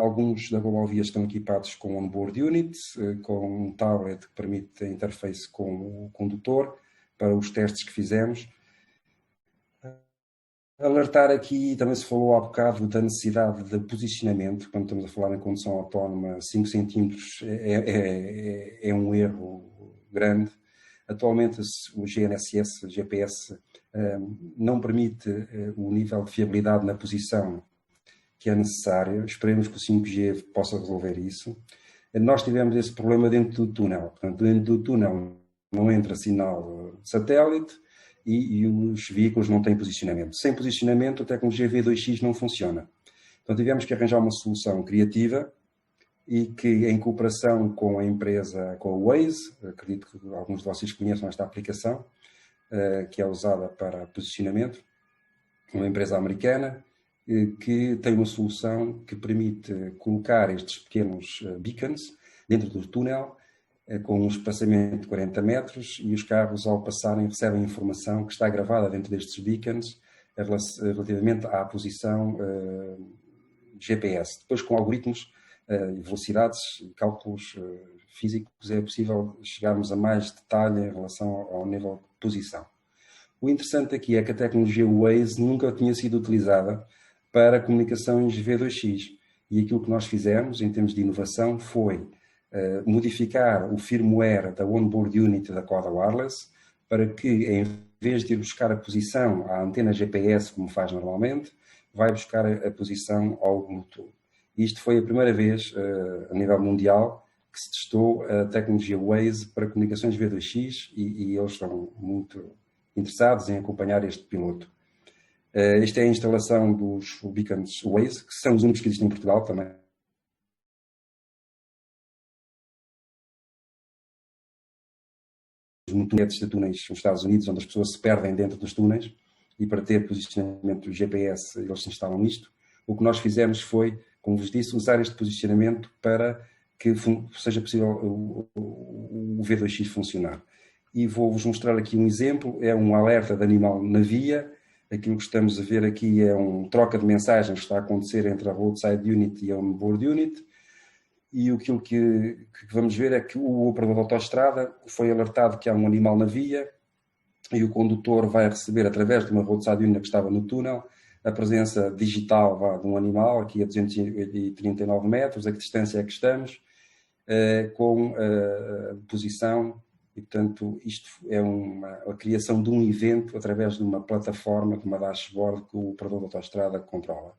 alguns da Global Via estão equipados com onboard units, com um tablet que permite a interface com o condutor para os testes que fizemos. Alertar aqui, também se falou há bocado da necessidade de posicionamento, quando estamos a falar em condução autónoma, 5 centímetros é um erro grande. Atualmente o GNSS, o GPS, não permite o nível de fiabilidade na posição que é necessário. Esperemos que o 5G possa resolver isso. Nós tivemos esse problema dentro do túnel. Portanto, dentro do túnel não entra sinal de satélite e os veículos não têm posicionamento. Sem posicionamento, a tecnologia V2X não funciona. Então tivemos que arranjar uma solução criativa e que, em cooperação com a empresa, com a Waze, acredito que alguns de vocês conheçam esta aplicação, que é usada para posicionamento, uma empresa americana, que tem uma solução que permite colocar estes pequenos beacons dentro do túnel, com um espaçamento de 40 metros, e os carros, ao passarem, recebem informação que está gravada dentro destes beacons relativamente à posição GPS. Depois, com algoritmos, velocidades e cálculos físicos, é possível chegarmos a mais detalhe em relação ao nível de posição. O interessante aqui é que a tecnologia Waze nunca tinha sido utilizada para comunicações V2X. E aquilo que nós fizemos, em termos de inovação, foi modificar o firmware da onboard unit da Coda Wireless para que, em vez de ir buscar a posição à antena GPS, como faz normalmente, vai buscar a posição ao Bluetooth. Isto foi a primeira vez, a nível mundial, que se testou a tecnologia Waze para comunicações V2X e eles estão muito interessados em acompanhar este piloto. Esta é a instalação dos beacons Waze, que são os únicos que existem em Portugal também. Netos de túneis nos Estados Unidos, onde as pessoas se perdem dentro dos túneis, e para ter posicionamento GPS eles se instalam nisto. O que nós fizemos foi, como vos disse, usar este posicionamento para que seja possível o V2X funcionar. E vou-vos mostrar aqui um exemplo, é um alerta de animal na via. Aquilo que estamos a ver aqui é uma troca de mensagens que está a acontecer entre a roadside unit e a onboard unit. E aquilo que vamos ver é que o operador da autoestrada foi alertado que há um animal na via e o condutor vai receber, através de uma roadside unit que estava no túnel, a presença digital de um animal, aqui a 239 metros, a que distância é que estamos, com a posição. E, portanto, isto é a criação de um evento através de uma plataforma, de uma dashboard que o operador da autoestrada controla.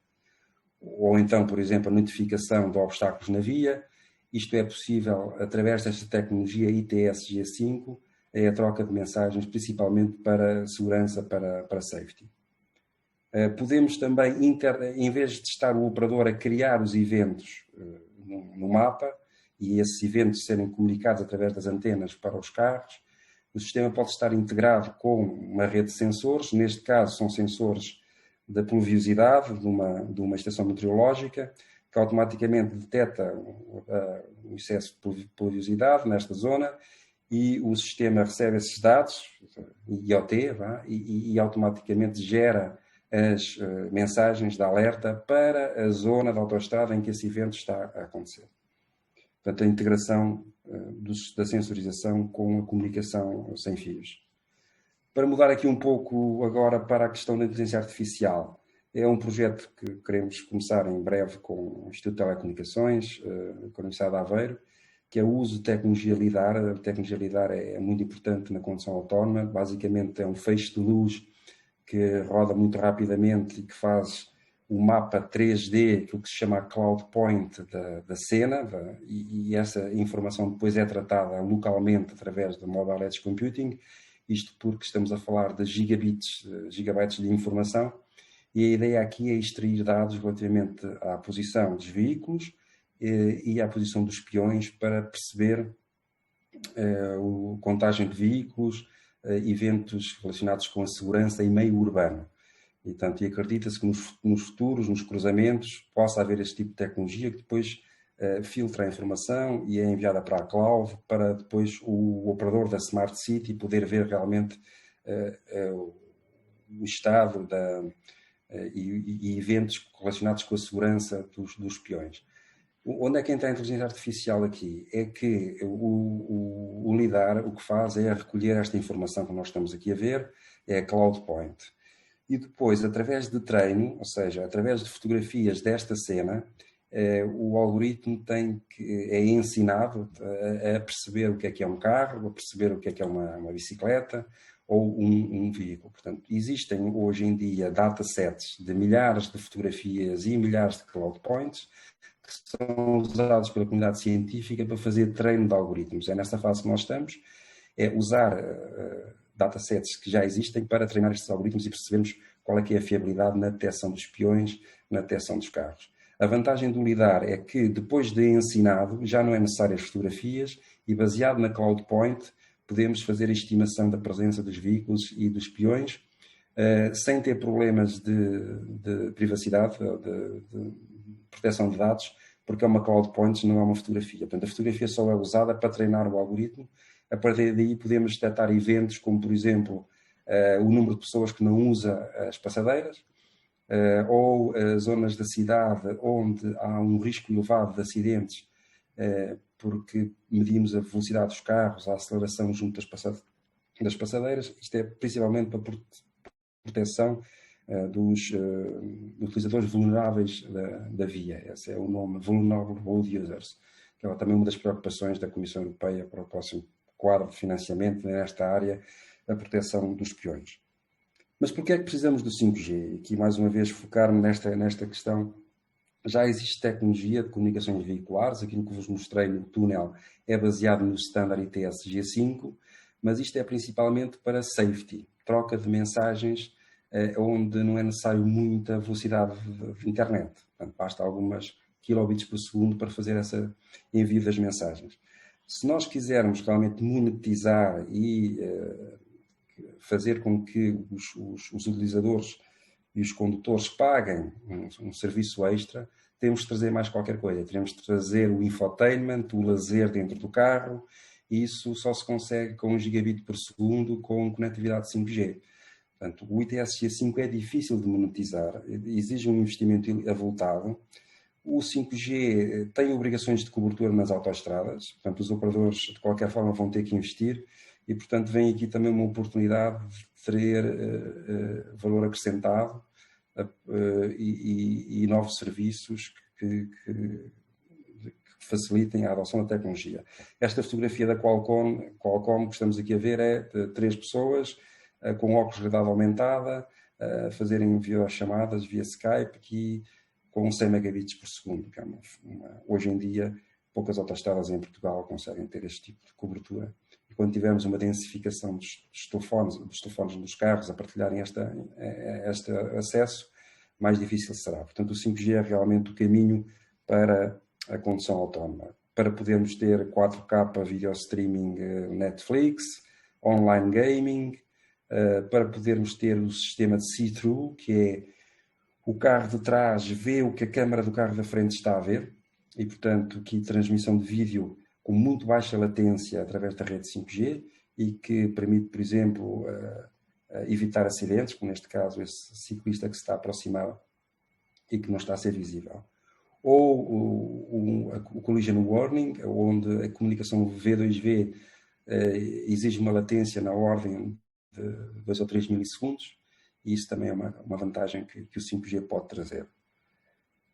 Ou então, por exemplo, a notificação de obstáculos na via. Isto é possível através desta tecnologia ITS G5, é a troca de mensagens, principalmente para segurança, para safety. Podemos também, em vez de estar o operador a criar os eventos no mapa, e esses eventos serem comunicados através das antenas para os carros, o sistema pode estar integrado com uma rede de sensores. Neste caso, são sensores da pluviosidade de uma estação meteorológica, que automaticamente detecta o excesso de pluviosidade nesta zona, e o sistema recebe esses dados, IoT, e automaticamente gera as mensagens de alerta para a zona da autoestrada em que esse evento está a acontecer. Portanto, a integração da sensorização com a comunicação sem fios. Para mudar aqui um pouco agora para a questão da inteligência artificial, é um projeto que queremos começar em breve com o Instituto de Telecomunicações, com a Universidade de Aveiro, que é o uso de tecnologia LIDAR. A tecnologia LIDAR é muito importante na condução autónoma. Basicamente é um feixe de luz que roda muito rapidamente e que faz o mapa 3D, aquilo que se chama a cloud point da cena, e essa informação depois é tratada localmente através do Mobile Edge Computing, isto porque estamos a falar de gigabytes de informação, e a ideia aqui é extrair dados relativamente à posição dos veículos e à posição dos peões para perceber a contagem de veículos, eventos relacionados com a segurança em meio urbano. E, portanto, acredita-se que nos futuros, nos cruzamentos, possa haver este tipo de tecnologia que depois filtra a informação e é enviada para a cloud para depois o operador da Smart City poder ver realmente o estado e eventos relacionados com a segurança dos peões. Onde é que entra a inteligência artificial aqui? É que o LIDAR o que faz é recolher esta informação que nós estamos aqui a ver, é a cloud point. E depois, através de treino, ou seja, através de fotografias desta cena, o algoritmo é ensinado a perceber o que é um carro, a perceber o que é uma bicicleta ou um veículo. Portanto, existem hoje em dia datasets de milhares de fotografias e milhares de cloud points que são usados pela comunidade científica para fazer treino de algoritmos. É nesta fase que nós estamos, é usar datasets que já existem para treinar estes algoritmos e percebermos qual é que é a fiabilidade na detecção dos peões, na detecção dos carros. A vantagem do LIDAR é que, depois de ensinado, já não é necessário as fotografias e, baseado na cloud point, podemos fazer a estimação da presença dos veículos e dos peões sem ter problemas de privacidade, de proteção de dados, porque é uma cloud point, não é uma fotografia. Portanto, a fotografia só é usada para treinar o algoritmo. A partir daí podemos detectar eventos como, por exemplo, o número de pessoas que não usa as passadeiras ou zonas da cidade onde há um risco elevado de acidentes porque medimos a velocidade dos carros, a aceleração junto das passadeiras. Isto é principalmente para proteção dos utilizadores vulneráveis da via. Esse é o nome, Vulnerable Road Users, que é também uma das preocupações da Comissão Europeia para o próximo quadro de financiamento nesta área, a proteção dos peões. Mas porquê é que precisamos do 5G? Aqui, mais uma vez, focar-me nesta questão. Já existe tecnologia de comunicações veiculares, aquilo que vos mostrei no túnel é baseado no standard ITS G5, mas isto é principalmente para safety, troca de mensagens onde não é necessário muita velocidade de internet. Portanto, basta algumas kilobits por segundo para fazer esse envio das mensagens. Se nós quisermos realmente monetizar e fazer com que os utilizadores e os condutores paguem um serviço extra, temos de trazer mais qualquer coisa. Teremos de trazer o infotainment, o lazer dentro do carro, e isso só se consegue com 1 gigabit por segundo com conectividade 5G. Portanto, o ITS G5 é difícil de monetizar, exige um investimento avultado. O 5G tem obrigações de cobertura nas autoestradas, portanto, os operadores, de qualquer forma, vão ter que investir, e, portanto, vem aqui também uma oportunidade de ter valor acrescentado e novos serviços que facilitem a adoção da tecnologia. Esta fotografia da Qualcomm que estamos aqui a ver é de 3 pessoas com óculos de realidade aumentada a fazerem videochamadas via Skype aqui com 100 megabits por segundo. Que é hoje em dia, poucas autoestradas em Portugal conseguem ter este tipo de cobertura. E quando tivermos uma densificação dos telefones dos carros a partilharem este acesso, mais difícil será. Portanto, o 5G é realmente o caminho para a condução autónoma. Para podermos ter 4K video streaming Netflix, online gaming, para podermos ter o sistema de see-through, que é o carro de trás vê o que a câmara do carro da frente está a ver, e, portanto, aqui transmissão de vídeo com muito baixa latência através da rede 5G e que permite, por exemplo, evitar acidentes, como neste caso esse ciclista que se está a aproximar e que não está a ser visível. Ou o Collision Warning, onde a comunicação V2V exige uma latência na ordem de 2 ou 3 milissegundos, e isso também é uma vantagem que o 5G pode trazer.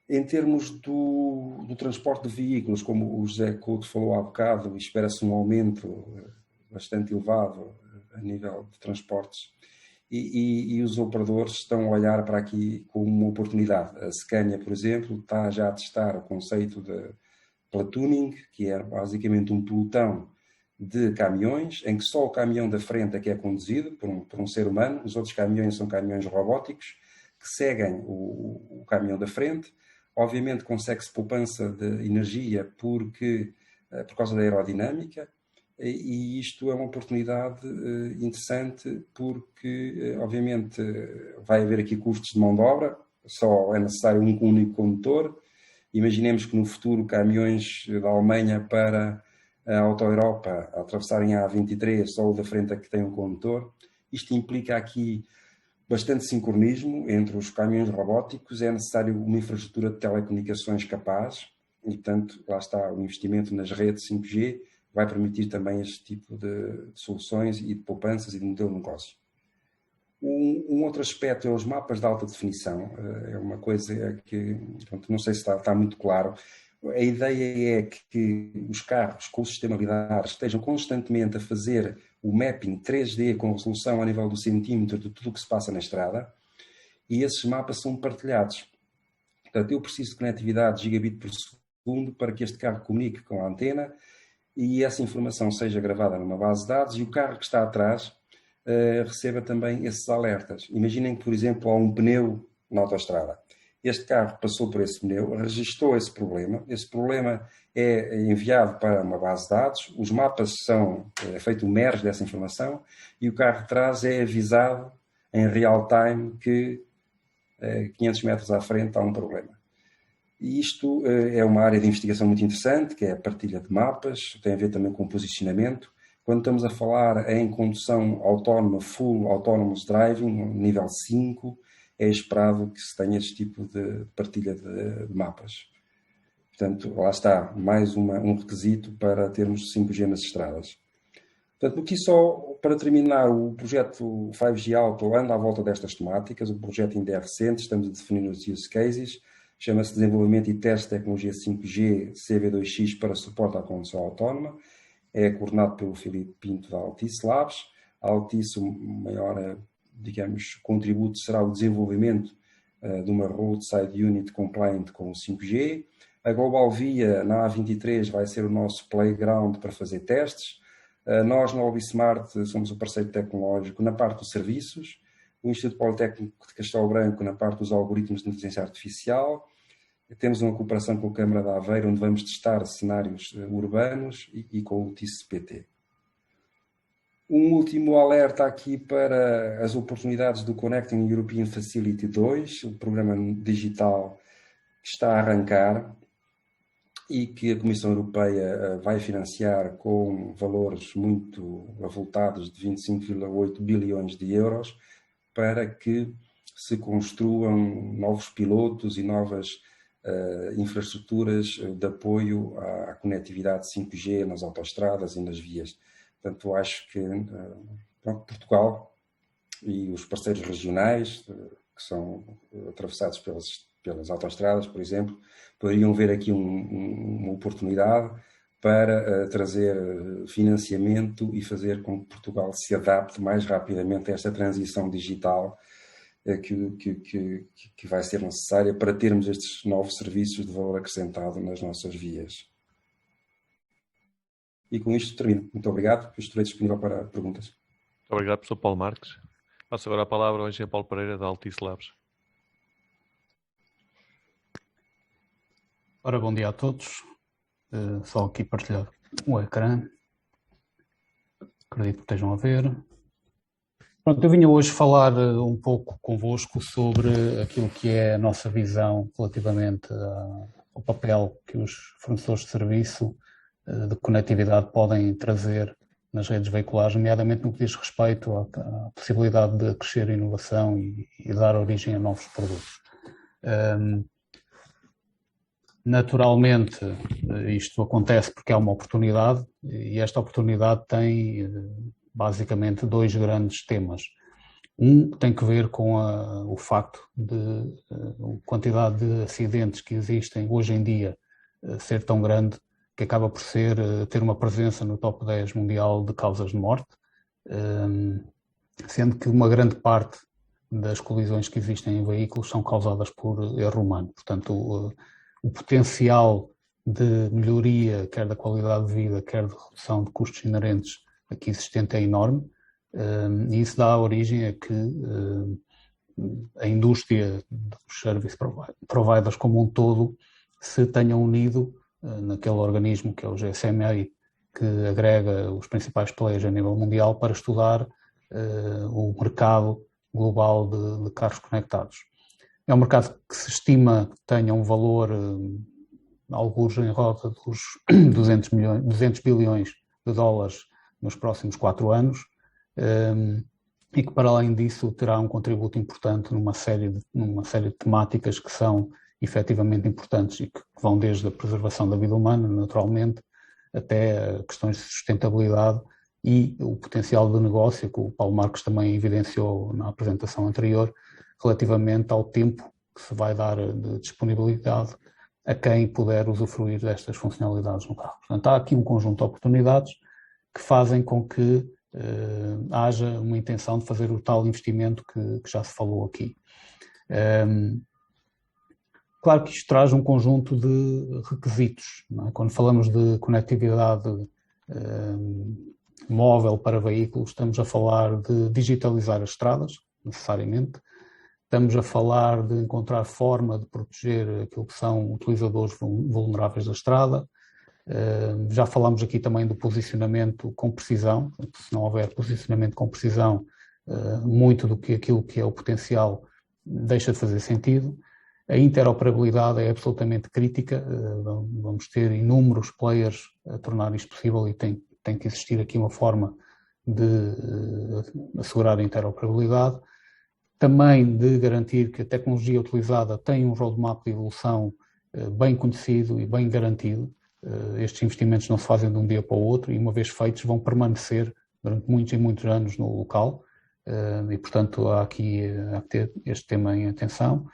Em termos do transporte de veículos, como o José Couto falou há bocado, espera-se um aumento bastante elevado a nível de transportes, e os operadores estão a olhar para aqui como uma oportunidade. A Scania, por exemplo, está já a testar o conceito de platooning, que é basicamente um pelotão de caminhões, em que só o caminhão da frente é que é conduzido por um ser humano, os outros caminhões são caminhões robóticos, que seguem o caminhão da frente. Obviamente consegue-se poupança de energia por causa da aerodinâmica, e isto é uma oportunidade interessante porque, obviamente, vai haver aqui custos de mão de obra, só é necessário um único condutor. Imaginemos que no futuro caminhões da Alemanha para a Auto-Europa atravessarem a A23, só o da frente é que tem um condutor. Isto implica aqui bastante sincronismo entre os caminhões robóticos, é necessário uma infraestrutura de telecomunicações capaz e, portanto, lá está o investimento nas redes 5G, vai permitir também este tipo de soluções e de poupanças e de modelo de negócio. Um outro aspecto é os mapas de alta definição, é uma coisa que, pronto, não sei se está muito claro. A ideia é que os carros com o sistema lidar estejam constantemente a fazer o mapping 3D com resolução a nível do centímetro de tudo o que se passa na estrada, e esses mapas são partilhados. Portanto, eu preciso de conectividade de gigabit por segundo para que este carro comunique com a antena e essa informação seja gravada numa base de dados e o carro que está atrás receba também esses alertas. Imaginem que, por exemplo, há um pneu na autoestrada. Este carro passou por esse pneu, registrou esse problema é enviado para uma base de dados, os mapas é feito o merge dessa informação e o carro de trás é avisado em real time que 500 metros à frente há um problema. E isto é uma área de investigação muito interessante, que é a partilha de mapas, tem a ver também com o posicionamento. Quando estamos a falar em condução autónoma, full autonomous driving, nível 5, é esperado que se tenha este tipo de partilha de mapas. Portanto, lá está, mais um requisito para termos 5G nas estradas. Portanto, aqui só para terminar, o projeto 5G Auto anda à volta destas temáticas, o projeto ainda é recente, estamos a definir os use cases, chama-se Desenvolvimento e Teste de Tecnologia 5G CV2X para suporte à condução autónoma, é coordenado pelo Filipe Pinto da Altice Labs. A Altice, o maior, digamos, contributo será o desenvolvimento de uma Roadside Unit compliant com o 5G. A Global Via, na A23, vai ser o nosso playground para fazer testes. Nós, na Obismart, somos o parceiro tecnológico na parte dos serviços. O Instituto Politécnico de Castelo Branco na parte dos algoritmos de inteligência artificial. Temos uma cooperação com a Câmara de Aveiro, onde vamos testar cenários urbanos e com o TICPT. Um último alerta aqui para as oportunidades do Connecting European Facility 2, o programa digital que está a arrancar e que a Comissão Europeia vai financiar com valores muito avultados de 25,8 bilhões de euros para que se construam novos pilotos e novas infraestruturas de apoio à conectividade 5G nas autoestradas e nas vias. Portanto, acho que Portugal e os parceiros regionais, que são atravessados pelas autoestradas, por exemplo, poderiam ver aqui uma oportunidade para trazer financiamento e fazer com que Portugal se adapte mais rapidamente a esta transição digital que vai ser necessária para termos estes novos serviços de valor acrescentado nas nossas vias. E com isto termino. Muito obrigado. Estarei disponível para perguntas. Muito obrigado, professor Paulo Marques. Passo agora a palavra ao engenheiro Paulo Pereira, da Altice Labs. Ora, bom dia a todos. Só aqui partilhar o ecrã. Acredito que estejam a ver. Pronto, eu vinha hoje falar um pouco convosco sobre aquilo que é a nossa visão relativamente ao papel que os fornecedores de serviço de conectividade podem trazer nas redes veiculares, nomeadamente no que diz respeito à possibilidade de crescer a inovação e dar origem a novos produtos. Naturalmente, isto acontece porque há uma oportunidade e esta oportunidade tem basicamente 2 grandes temas. Um tem que ver com o facto de a quantidade de acidentes que existem hoje em dia ser tão grande que acaba por ter uma presença no top 10 mundial de causas de morte, sendo que uma grande parte das colisões que existem em veículos são causadas por erro humano. Portanto, o potencial de melhoria, quer da qualidade de vida, quer de redução de custos inerentes aqui existente é enorme, e isso dá origem a que a indústria dos service providers como um todo se tenham unido naquele organismo que é o GSMA, que agrega os principais players a nível mundial para estudar o mercado global de carros conectados. É um mercado que se estima que tenha um valor, alguns em roda dos 200 bilhões de dólares nos próximos 4 anos, e que para além disso terá um contributo importante numa série de temáticas que são efetivamente importantes e que vão desde a preservação da vida humana, naturalmente, até questões de sustentabilidade e o potencial de negócio que o Paulo Marques também evidenciou na apresentação anterior, relativamente ao tempo que se vai dar de disponibilidade a quem puder usufruir destas funcionalidades no carro. Portanto, há aqui um conjunto de oportunidades que fazem com que haja uma intenção de fazer o tal investimento que já se falou aqui. Claro que isto traz um conjunto de requisitos, não é? Quando falamos de conectividade móvel para veículos, estamos a falar de digitalizar as estradas, necessariamente. Estamos a falar de encontrar forma de proteger aquilo que são utilizadores vulneráveis da estrada. Já falámos aqui também do posicionamento com precisão. Se não houver posicionamento com precisão, muito do que aquilo que é o potencial deixa de fazer sentido. A interoperabilidade é absolutamente crítica. Vamos ter inúmeros players a tornar isto possível e tem que existir aqui uma forma de assegurar a interoperabilidade. Também de garantir que a tecnologia utilizada tem um roadmap de evolução bem conhecido e bem garantido. Estes investimentos não se fazem de um dia para o outro e, uma vez feitos, vão permanecer durante muitos e muitos anos no local. E, portanto, há que ter este tema em atenção.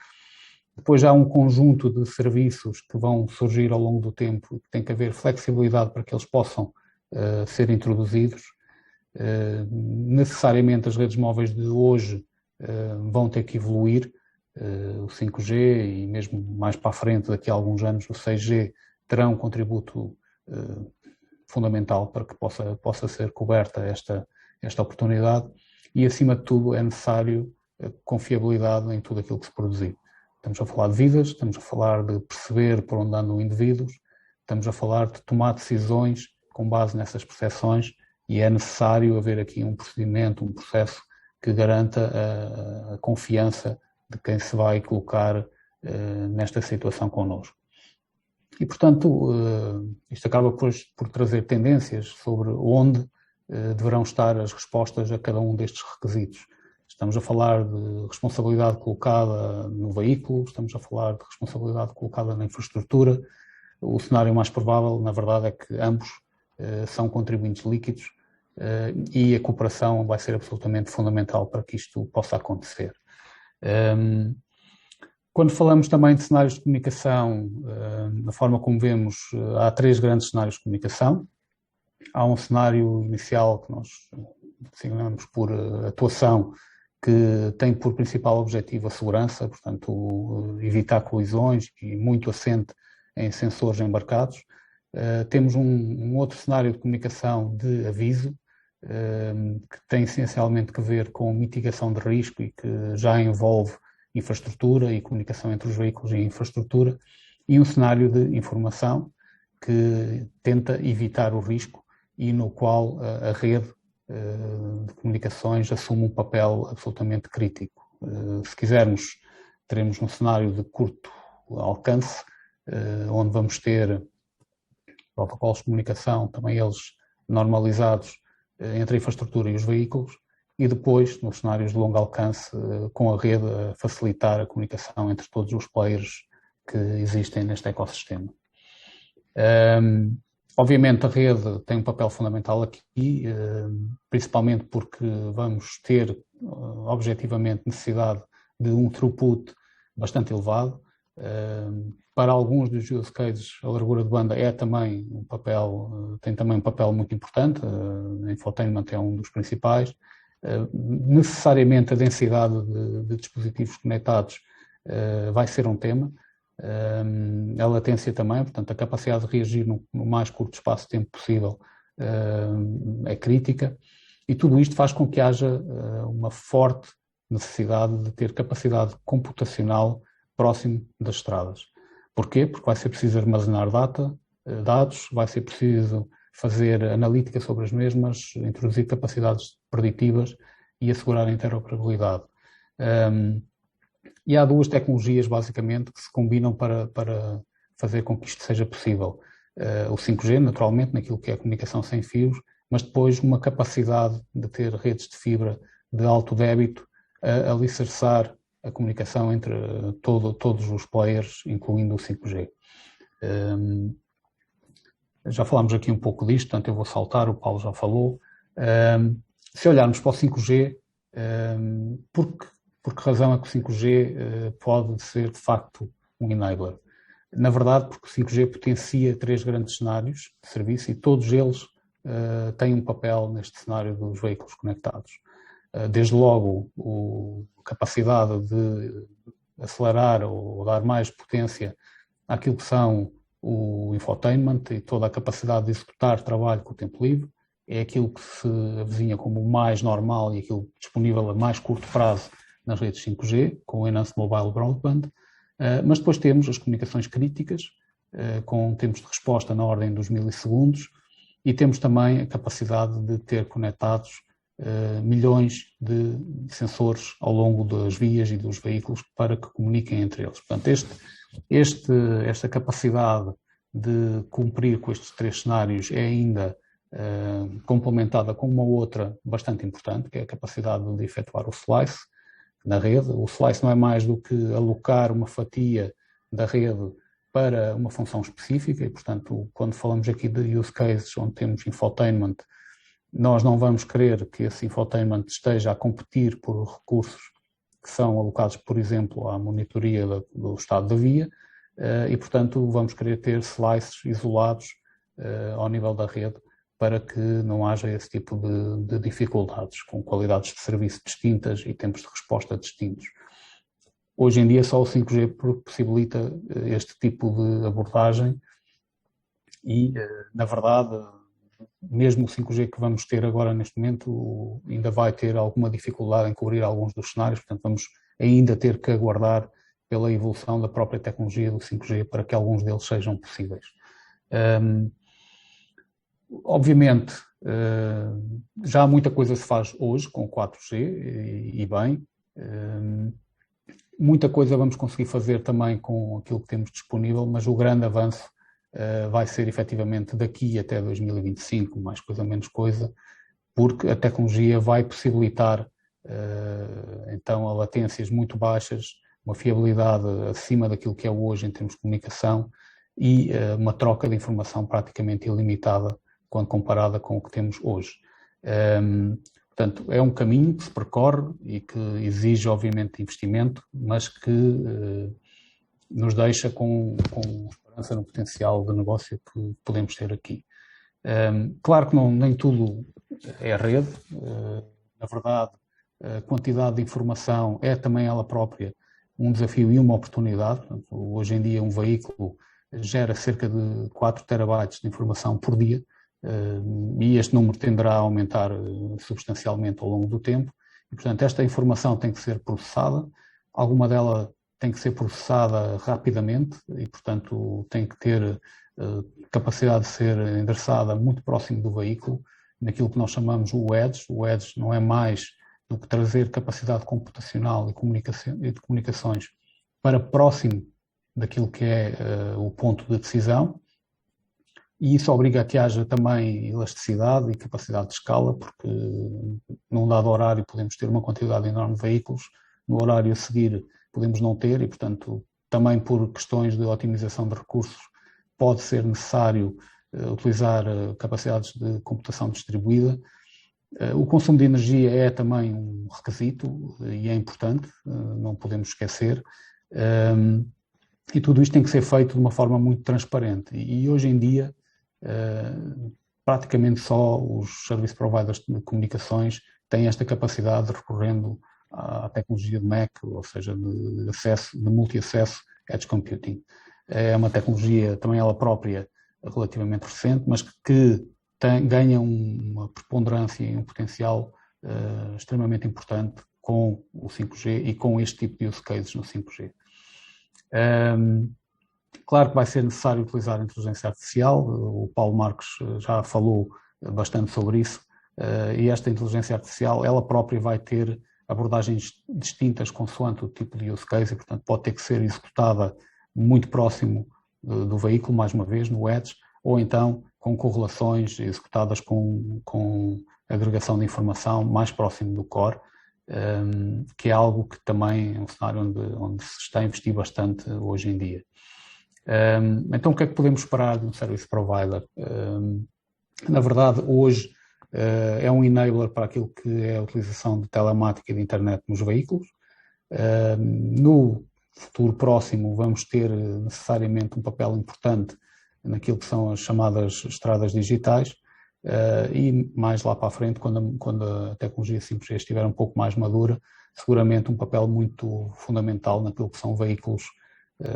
Depois há um conjunto de serviços que vão surgir ao longo do tempo, que tem que haver flexibilidade para que eles possam ser introduzidos. Necessariamente as redes móveis de hoje vão ter que evoluir. O 5G e mesmo mais para a frente, daqui a alguns anos, o 6G terão um contributo fundamental para que possa ser coberta esta oportunidade e, acima de tudo, é necessário confiabilidade em tudo aquilo que se produzir. Estamos a falar de vidas, estamos a falar de perceber por onde andam indivíduos, estamos a falar de tomar decisões com base nessas percepções e é necessário haver aqui um procedimento, um processo que garanta a confiança de quem se vai colocar nesta situação connosco. E, portanto, isto acaba por trazer tendências sobre onde deverão estar as respostas a cada um destes requisitos. Estamos a falar de responsabilidade colocada no veículo, estamos a falar de responsabilidade colocada na infraestrutura. O cenário mais provável, na verdade, é que ambos são contribuintes líquidos e a cooperação vai ser absolutamente fundamental para que isto possa acontecer. Quando falamos também de cenários de comunicação, da forma como vemos, há 3 grandes cenários de comunicação. Há um cenário inicial que nós designamos por atuação, que tem por principal objetivo a segurança, portanto, evitar colisões e muito assente em sensores embarcados. Temos um outro cenário de comunicação de aviso, que tem essencialmente que ver com mitigação de risco e que já envolve infraestrutura e comunicação entre os veículos e a infraestrutura, e um cenário de informação que tenta evitar o risco e no qual a rede de comunicações assume um papel absolutamente crítico. Se quisermos, teremos um cenário de curto alcance, onde vamos ter protocolos de comunicação, também eles normalizados entre a infraestrutura e os veículos, e depois, nos cenários de longo alcance, com a rede a facilitar a comunicação entre todos os players que existem neste ecossistema. Obviamente a rede tem um papel fundamental aqui, principalmente porque vamos ter objetivamente necessidade de um throughput bastante elevado. Para alguns dos use cases, a largura de banda tem também um papel muito importante, a infotainment é um dos principais. Necessariamente a densidade de dispositivos conectados vai ser um tema, a latência também, portanto a capacidade de reagir no mais curto espaço de tempo possível é crítica, e tudo isto faz com que haja uma forte necessidade de ter capacidade computacional próximo das estradas. Porquê? Porque vai ser preciso armazenar dados, vai ser preciso fazer analítica sobre as mesmas, introduzir capacidades preditivas e assegurar a interoperabilidade. E há duas tecnologias, basicamente, que se combinam para fazer com que isto seja possível. O 5G, naturalmente, naquilo que é a comunicação sem fios, mas depois uma capacidade de ter redes de fibra de alto débito a alicerçar a comunicação entre todos os players, incluindo o 5G. Já falámos aqui um pouco disto, portanto eu vou saltar, o Paulo já falou. Se olharmos para o 5G, por que razão é que o 5G pode ser de facto um enabler? Na verdade, porque o 5G potencia 3 grandes cenários de serviço e todos eles têm um papel neste cenário dos veículos conectados. Desde logo, a capacidade de acelerar ou dar mais potência àquilo que são o infotainment e toda a capacidade de executar trabalho com o tempo livre, é aquilo que se avizinha como o mais normal e aquilo disponível a mais curto prazo nas redes 5G, com o Enhanced Mobile Broadband, mas depois temos as comunicações críticas, com tempos de resposta na ordem dos milissegundos, e temos também a capacidade de ter conectados milhões de sensores ao longo das vias e dos veículos para que comuniquem entre eles. Portanto, esta capacidade de cumprir com estes 3 cenários é ainda complementada com uma outra bastante importante, que é a capacidade de efetuar o slice na rede. O slice não é mais do que alocar uma fatia da rede para uma função específica e, portanto, quando falamos aqui de use cases onde temos infotainment, nós não vamos querer que esse infotainment esteja a competir por recursos que são alocados, por exemplo, à monitoria do estado da via e, portanto, vamos querer ter slices isolados ao nível da rede para que não haja esse tipo de dificuldades, com qualidades de serviço distintas e tempos de resposta distintos. Hoje em dia só o 5G possibilita este tipo de abordagem e, na verdade, mesmo o 5G que vamos ter agora neste momento ainda vai ter alguma dificuldade em cobrir alguns dos cenários, portanto vamos ainda ter que aguardar pela evolução da própria tecnologia do 5G para que alguns deles sejam possíveis. Obviamente, já muita coisa se faz hoje com o 4G e bem, muita coisa vamos conseguir fazer também com aquilo que temos disponível, mas o grande avanço vai ser efetivamente daqui até 2025, mais coisa menos coisa, porque a tecnologia vai possibilitar então a latências muito baixas, uma fiabilidade acima daquilo que é hoje em termos de comunicação e uma troca de informação praticamente ilimitada quando comparada com o que temos hoje. Portanto, é um caminho que se percorre e que exige obviamente investimento, mas que nos deixa com esperança no potencial de negócio que podemos ter aqui. Claro que nem tudo é rede, na verdade a quantidade de informação é também ela própria um desafio e uma oportunidade. Portanto, hoje em dia um veículo gera cerca de 4 terabytes de informação por dia e este número tenderá a aumentar substancialmente ao longo do tempo e, portanto, esta informação tem que ser processada, alguma dela tem que ser processada rapidamente e, portanto, tem que ter capacidade de ser endereçada muito próximo do veículo, naquilo que nós chamamos o edge. O edge não é mais do que trazer capacidade computacional e de comunicações para próximo daquilo que é o ponto de decisão, e isso obriga a que haja também elasticidade e capacidade de escala, porque num dado horário podemos ter uma quantidade enorme de veículos, no horário a seguir podemos não ter, e portanto também por questões de otimização de recursos pode ser necessário utilizar capacidades de computação distribuída. O consumo de energia é também um requisito e é importante, não podemos esquecer. E tudo isto tem que ser feito de uma forma muito transparente. E hoje em dia, praticamente só os service providers de comunicações têm esta capacidade recorrendo à tecnologia de MAC, ou seja, de acesso, de multi-acesso Edge Computing. É uma tecnologia também ela própria relativamente recente, mas que ganha uma preponderância e um potencial extremamente importante com o 5G e com este tipo de use cases no 5G. Claro que vai ser necessário utilizar a inteligência artificial, o Paulo Marques já falou bastante sobre isso, e esta inteligência artificial, ela própria vai ter abordagens distintas consoante o tipo de use case, e portanto pode ter que ser executada muito próximo do veículo, mais uma vez, no Edge, ou então com correlações executadas com agregação de informação mais próximo do core, que é algo que também é um cenário onde se está a investir bastante hoje em dia. Então, o que é que podemos esperar de um service provider? Na verdade, hoje é um enabler para aquilo que é a utilização de telemática e de internet nos veículos. No futuro próximo vamos ter necessariamente um papel importante naquilo que são as chamadas estradas digitais e mais lá para a frente, quando a tecnologia 5G estiver um pouco mais madura, seguramente um papel muito fundamental naquilo que são veículos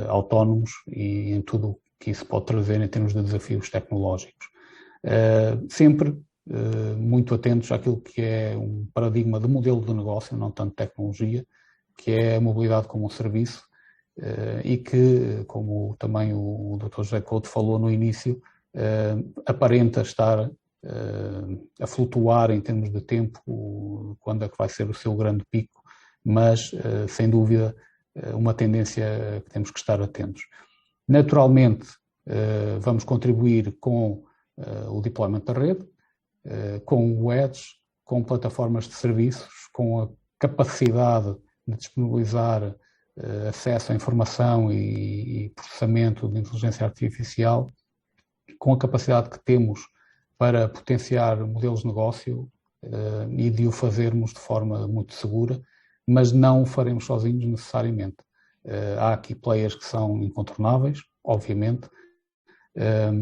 autónomos e em tudo o que isso pode trazer em termos de desafios tecnológicos. Sempre muito atentos àquilo que é um paradigma de modelo de negócio, não tanto tecnologia, que é a mobilidade como um serviço, e que, como também o Dr. José Couto falou no início, aparenta estar a flutuar em termos de tempo, quando é que vai ser o seu grande pico, mas, sem dúvida, uma tendência que temos que estar atentos. Naturalmente, vamos contribuir com o deployment da rede, com o Edge, com plataformas de serviços, com a capacidade de disponibilizar acesso à informação e processamento de inteligência artificial, com a capacidade que temos para potenciar modelos de negócio e de o fazermos de forma muito segura, mas não o faremos sozinhos necessariamente. Há aqui players que são incontornáveis, obviamente,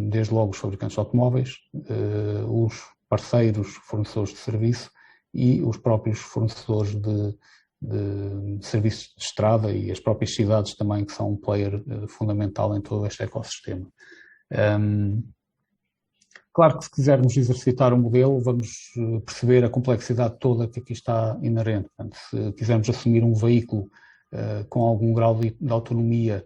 desde logo os fabricantes de automóveis, os parceiros fornecedores de serviço e os próprios fornecedores de serviços de estrada e as próprias cidades também, que são um player fundamental em todo este ecossistema. Claro que se quisermos exercitar o modelo, vamos perceber a complexidade toda que aqui está inerente. Portanto, se quisermos assumir um veículo com algum grau de autonomia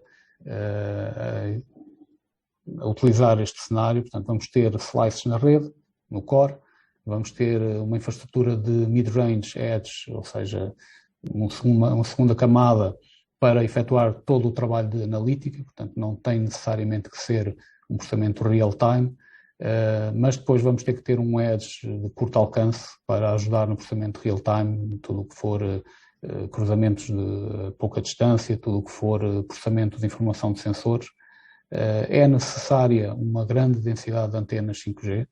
a utilizar este cenário, portanto, vamos ter slices na rede, no core, vamos ter uma infraestrutura de mid-range edge, ou seja, uma segunda camada para efetuar todo o trabalho de analítica, portanto não tem necessariamente que ser um processamento real-time, mas depois vamos ter que ter um edge de curto alcance para ajudar no processamento real-time, tudo o que for cruzamentos de pouca distância, tudo o que for processamento de informação de sensores. É necessária uma grande densidade de antenas 5G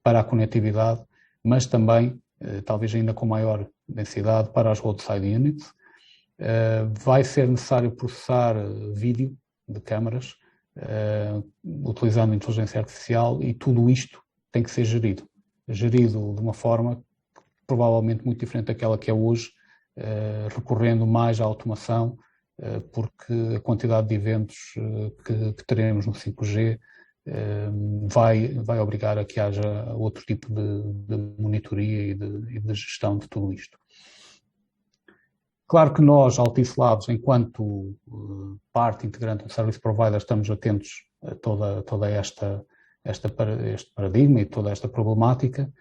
para a conectividade, mas também, talvez ainda com maior densidade, para as roadside units. Vai ser necessário processar vídeo de câmaras, utilizando inteligência artificial, e tudo isto tem que ser gerido de uma forma provavelmente muito diferente daquela que é hoje, recorrendo mais à automação, porque a quantidade de eventos que teremos no 5G vai obrigar a que haja outro tipo de monitoria e de gestão de tudo isto. Claro que nós, Altice Labs, enquanto parte integrante do Service Provider, estamos atentos a toda este paradigma e toda esta problemática.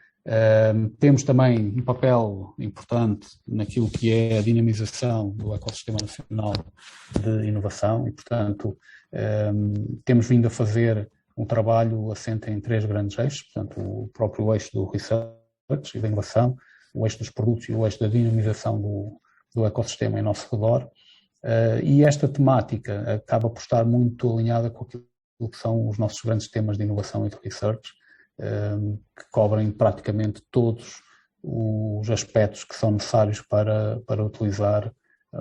Temos também um papel importante naquilo que é a dinamização do ecossistema nacional de inovação e, portanto, temos vindo a fazer um trabalho assente em 3 grandes eixos, portanto, o próprio eixo do research e da inovação, o eixo dos produtos e o eixo da dinamização do ecossistema em nosso redor, e esta temática acaba por estar muito alinhada com aquilo que são os nossos grandes temas de inovação e de research, que cobrem praticamente todos os aspectos que são necessários para utilizar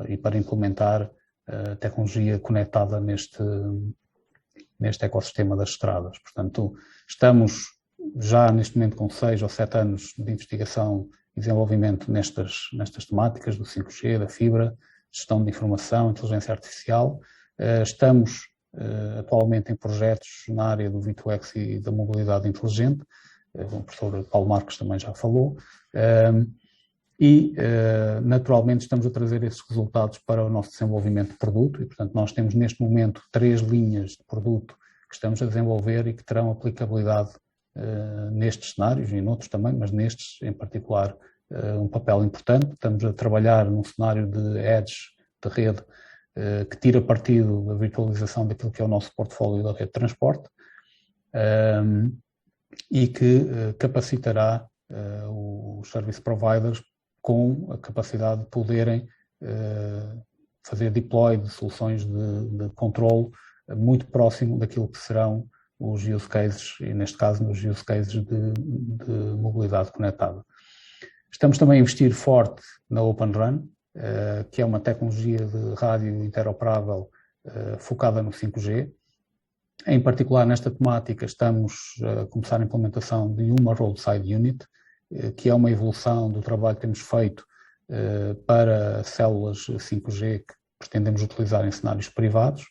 e para implementar a tecnologia conectada neste ecossistema das estradas. Portanto, estamos já neste momento com 6 ou 7 anos de investigação e desenvolvimento nestas temáticas do 5G, da fibra, gestão de informação, inteligência artificial. Estamos atualmente em projetos na área do V2X e da mobilidade inteligente, o professor Paulo Marques também já falou, e naturalmente estamos a trazer esses resultados para o nosso desenvolvimento de produto e, portanto, nós temos neste momento 3 linhas de produto que estamos a desenvolver e que terão aplicabilidade nestes cenários e noutros também, mas nestes em particular um papel importante. Estamos a trabalhar num cenário de edge, de rede, que tira partido da virtualização daquilo que é o nosso portfólio da rede de transporte e que capacitará os service providers com a capacidade de poderem fazer deploy de soluções de controle muito próximo daquilo que serão os use cases, e neste caso nos use cases de mobilidade conectada. Estamos também a investir forte na Open RAN, que é uma tecnologia de rádio interoperável focada no 5G. Em particular, nesta temática, estamos a começar a implementação de uma Roadside Unit, que é uma evolução do trabalho que temos feito para células 5G que pretendemos utilizar em cenários privados.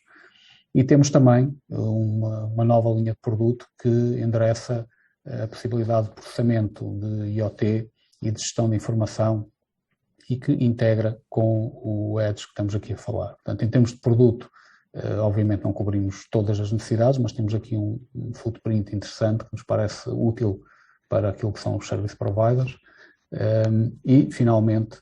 E temos também uma nova linha de produto que endereça a possibilidade de processamento de IoT e de gestão de informação e que integra com o Edge que estamos aqui a falar. Portanto, em termos de produto, obviamente não cobrimos todas as necessidades, mas temos aqui um footprint interessante que nos parece útil para aquilo que são os service providers. E, finalmente,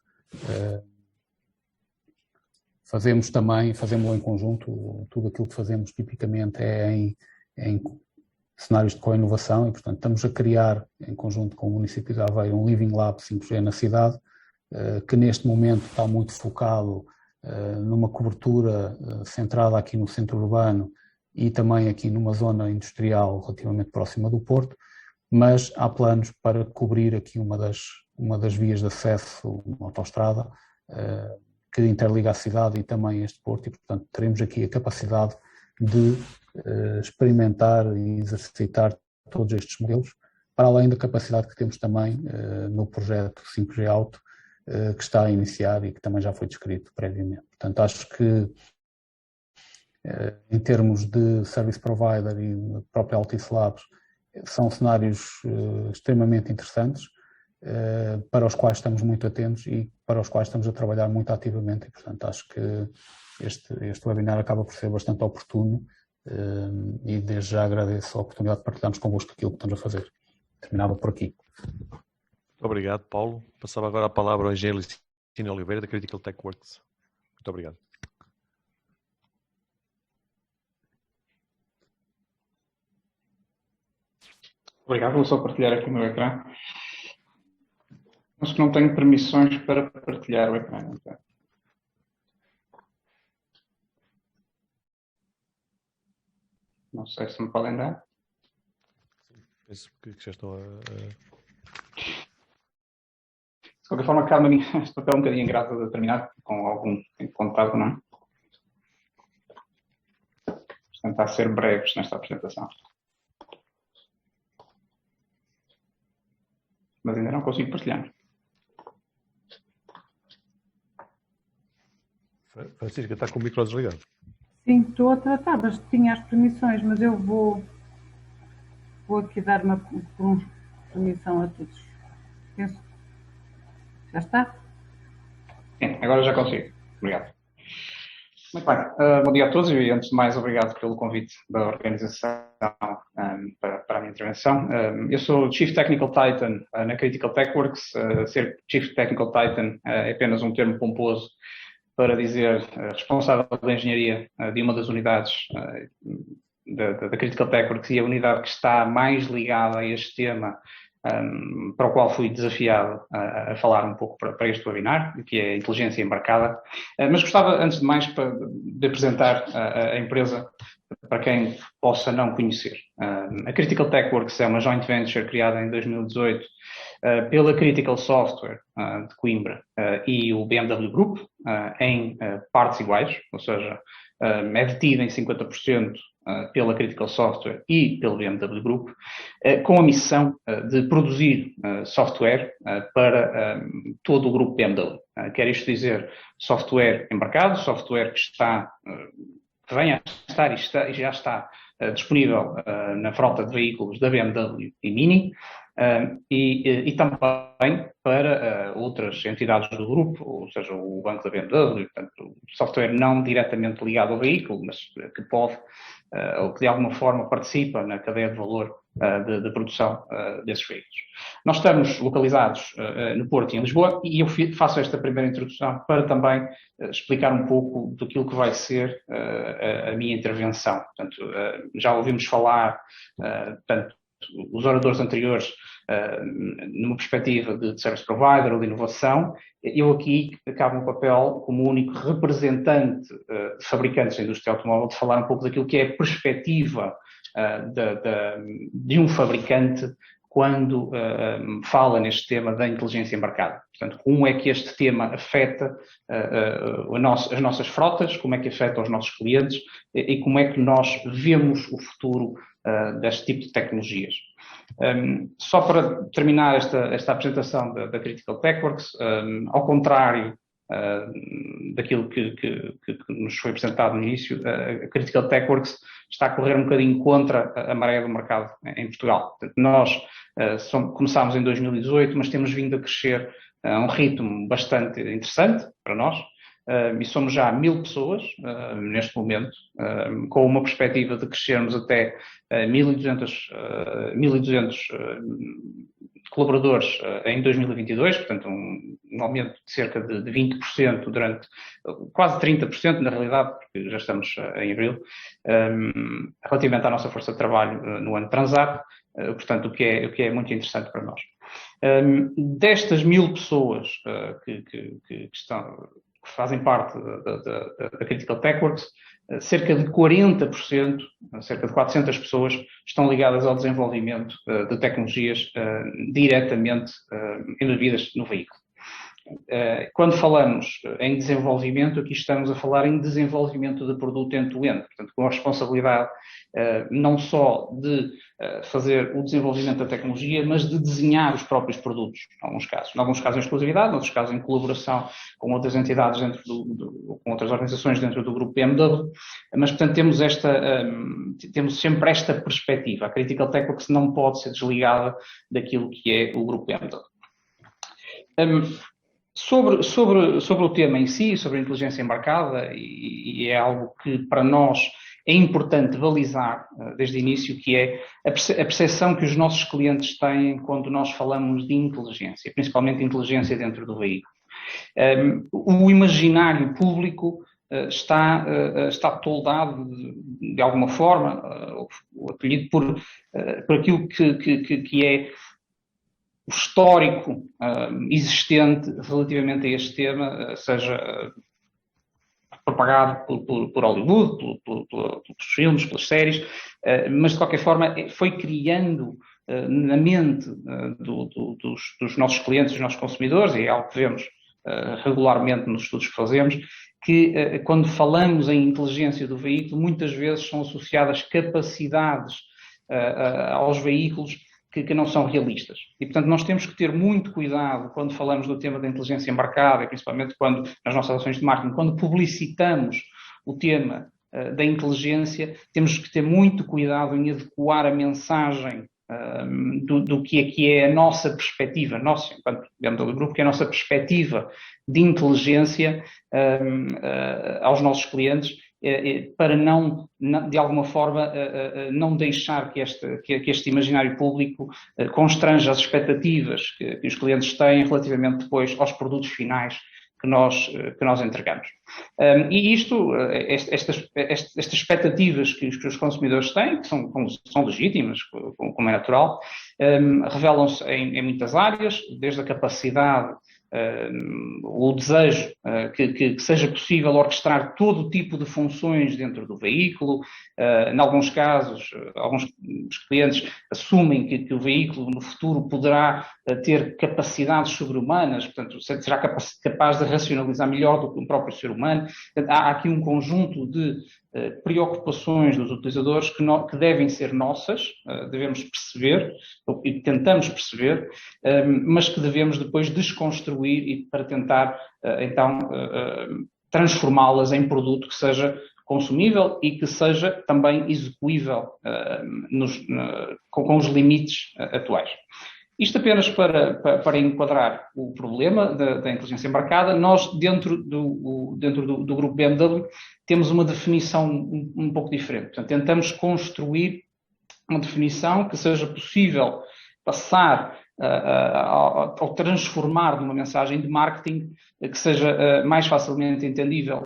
fazemos em conjunto, tudo aquilo que fazemos tipicamente é em cenários de co-inovação e, portanto, estamos a criar, em conjunto com o município de Aveiro, um Living Lab 5G na cidade, que neste momento está muito focado numa cobertura centrada aqui no centro urbano e também aqui numa zona industrial relativamente próxima do Porto, mas há planos para cobrir aqui uma das vias de acesso, uma autoestrada, que interliga a cidade e também este Porto e, portanto, teremos aqui a capacidade de experimentar e exercitar todos estes modelos, para além da capacidade que temos também no projeto 5G Auto, que está a iniciar e que também já foi descrito previamente. Portanto, acho que em termos de service provider e da própria Altice Labs, são cenários extremamente interessantes, para os quais estamos muito atentos e para os quais estamos a trabalhar muito ativamente e, portanto, acho que este webinar acaba por ser bastante oportuno e desde já agradeço a oportunidade de partilharmos convosco aquilo que estamos a fazer. Terminava por aqui. Obrigado, Paulo. Passava agora a palavra ao engenheiro Licínio Oliveira, da Critical Tech Works. Muito obrigado. Obrigado, vou só partilhar aqui o meu ecrã. Acho que não tenho permissões para partilhar o ecrã. Então. Não sei se me podem dar. Penso que já estão De qualquer forma, este papel é um bocadinho ingrato a terminar, com algum contato, não é? Vamos tentar ser breves nesta apresentação. Mas ainda não consigo partilhar. Francisca, está com o micro desligado. Sim, estou a tratar, mas tinha as permissões, mas eu vou aqui dar uma permissão a todos. Penso. Já está? Sim, agora já consigo. Obrigado. Muito bem. Bom dia a todos e, antes de mais, obrigado pelo convite da organização para a minha intervenção. Eu sou Chief Technical Titan na Critical Tech Works. Ser Chief Technical Titan é apenas um termo pomposo para dizer responsável da engenharia de uma das unidades da Critical Tech Works e a unidade que está mais ligada a este tema para o qual fui desafiado a falar um pouco para este webinar, que é a inteligência embarcada. Mas gostava, antes de mais, de apresentar a empresa para quem possa não conhecer. A Critical TechWorks é uma joint venture criada em 2018 pela Critical Software de Coimbra e o BMW Group em partes iguais, ou seja, é detida em 50% pela Critical Software e pelo BMW Group, com a missão de produzir software para todo o grupo BMW. Quer isto dizer software embarcado, software que vem a estar e já está disponível na frota de veículos da BMW e Mini, e também para outras entidades do grupo, ou seja, o banco da BMW, portanto, software não diretamente ligado ao veículo, mas que pode, ou que de alguma forma participa na cadeia de valor de produção desses veículos. Nós estamos localizados no Porto e em Lisboa, e eu faço esta primeira introdução para também explicar um pouco daquilo que vai ser a minha intervenção. Portanto, já ouvimos falar, portanto, os oradores anteriores, numa perspectiva de service provider ou de inovação. Eu aqui acabo no papel como único representante de fabricantes da indústria automóvel de falar um pouco daquilo que é a perspectiva de um fabricante quando fala neste tema da inteligência embarcada. Portanto, como é que este tema afeta as nossas frotas, como é que afeta os nossos clientes e como é que nós vemos o futuro deste tipo de tecnologias. Só para terminar esta apresentação da Critical TechWorks, ao contrário daquilo que nos foi apresentado no início, a Critical TechWorks está a correr um bocadinho contra a maré do mercado em Portugal. Portanto, nós começámos em 2018, mas temos vindo a crescer a um ritmo bastante interessante para nós. E somos já 1000 pessoas neste momento, com uma perspectiva de crescermos até 1.200 colaboradores em 2022, portanto um aumento de cerca de 20% durante, quase 30% na realidade, porque já estamos em abril, relativamente à nossa força de trabalho no ano transato, portanto o que é muito interessante para nós. Destas 1000 pessoas que fazem parte da Critical TechWorks, cerca de 40%, cerca de 400 pessoas, estão ligadas ao desenvolvimento de tecnologias diretamente embebidas no veículo. Quando falamos em desenvolvimento, aqui estamos a falar em desenvolvimento de produto end-to-end, portanto, com a responsabilidade não só de fazer o desenvolvimento da tecnologia, mas de desenhar os próprios produtos, em alguns casos. Em alguns casos em exclusividade, em outros casos em colaboração com outras entidades com outras organizações dentro do grupo BMW, mas, portanto, temos sempre esta perspectiva. A Critical TechWorks não pode ser desligada daquilo que é o grupo BMW. Sobre o tema em si, sobre a inteligência embarcada, e é algo que para nós é importante balizar desde o início, que é a percepção que os nossos clientes têm quando nós falamos de inteligência, principalmente inteligência dentro do veículo. O imaginário público está toldado de alguma forma, ou acolhido por aquilo que é o histórico existente relativamente a este tema, seja propagado por Hollywood, pelos filmes, pelas séries, mas de qualquer forma foi criando na mente dos nossos clientes, dos nossos consumidores, e é algo que vemos regularmente nos estudos que fazemos, que quando falamos em inteligência do veículo, muitas vezes são associadas capacidades aos veículos que não são realistas. E, portanto, nós temos que ter muito cuidado quando falamos do tema da inteligência embarcada, e principalmente nas nossas ações de marketing, quando publicitamos o tema da inteligência, temos que ter muito cuidado em adequar a mensagem do que é a nossa perspectiva, enquanto BMW Group, que é a nossa perspectiva de inteligência aos nossos clientes, para não, de alguma forma, não deixar que este imaginário público constranja as expectativas que os clientes têm relativamente depois aos produtos finais que nós entregamos. E estas expectativas que os consumidores têm, que são legítimas, como é natural, revelam-se em muitas áreas, desde a capacidade, o desejo que seja possível orquestrar todo o tipo de funções dentro do veículo. Em alguns casos, alguns clientes assumem que o veículo no futuro poderá ter capacidades sobre-humanas, portanto, será capaz de racionalizar melhor do que o próprio ser humano. Portanto, há aqui um conjunto de preocupações dos utilizadores que devem ser nossas, devemos perceber, e tentamos perceber, mas que devemos depois desconstruir e para tentar, então, transformá-las em produto que seja consumível e que seja também execuível com os limites atuais. Isto apenas para enquadrar o problema da inteligência embarcada. Nós, dentro do grupo BMW, temos uma definição um pouco diferente. Portanto, tentamos construir uma definição que seja possível passar ao transformar numa mensagem de marketing que seja mais facilmente entendível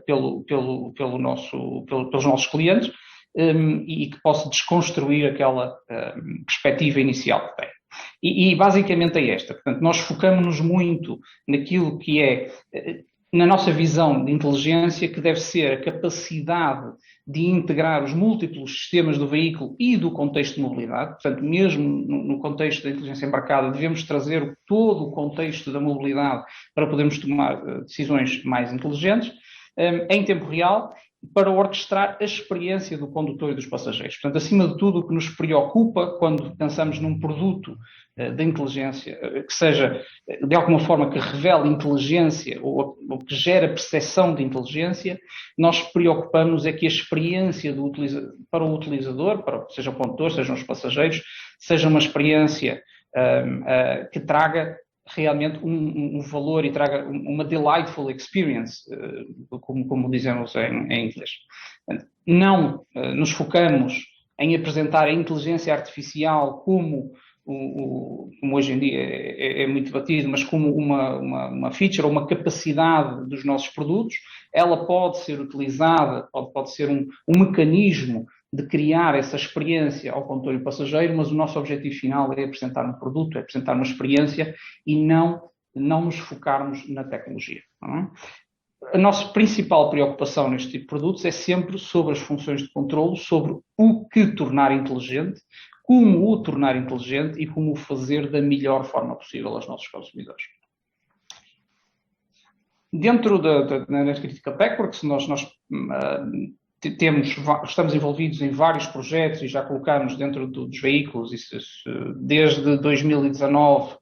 pelos nossos clientes e que possa desconstruir aquela perspectiva inicial que tem. E basicamente é esta. Portanto, nós focamos-nos muito naquilo que é, na nossa visão de inteligência, que deve ser a capacidade de integrar os múltiplos sistemas do veículo e do contexto de mobilidade. Portanto, mesmo no contexto da inteligência embarcada, devemos trazer todo o contexto da mobilidade para podermos tomar decisões mais inteligentes, em tempo real, para orquestrar a experiência do condutor e dos passageiros. Portanto, acima de tudo, o que nos preocupa quando pensamos num produto da inteligência, que seja, de alguma forma, que revele inteligência ou que gera percepção de inteligência, nós preocupamos é que a experiência para o utilizador, seja o condutor, sejam os passageiros, seja uma experiência que traga realmente um valor e traga uma delightful experience, como dizemos em inglês. Não nos focamos em apresentar a inteligência artificial como hoje em dia é muito debatido, mas como uma feature ou uma capacidade dos nossos produtos. Ela pode ser utilizada, pode ser um mecanismo de criar essa experiência ao condutor e passageiro, mas o nosso objetivo final é apresentar um produto, é apresentar uma experiência e não nos focarmos na tecnologia. Não é? A nossa principal preocupação neste tipo de produtos é sempre sobre as funções de controlo, sobre o que tornar inteligente, como o tornar inteligente e como o fazer da melhor forma possível aos nossos consumidores. Dentro da Critical TechWorks, nós estamos envolvidos em vários projetos e já colocamos dentro dos veículos, desde 2019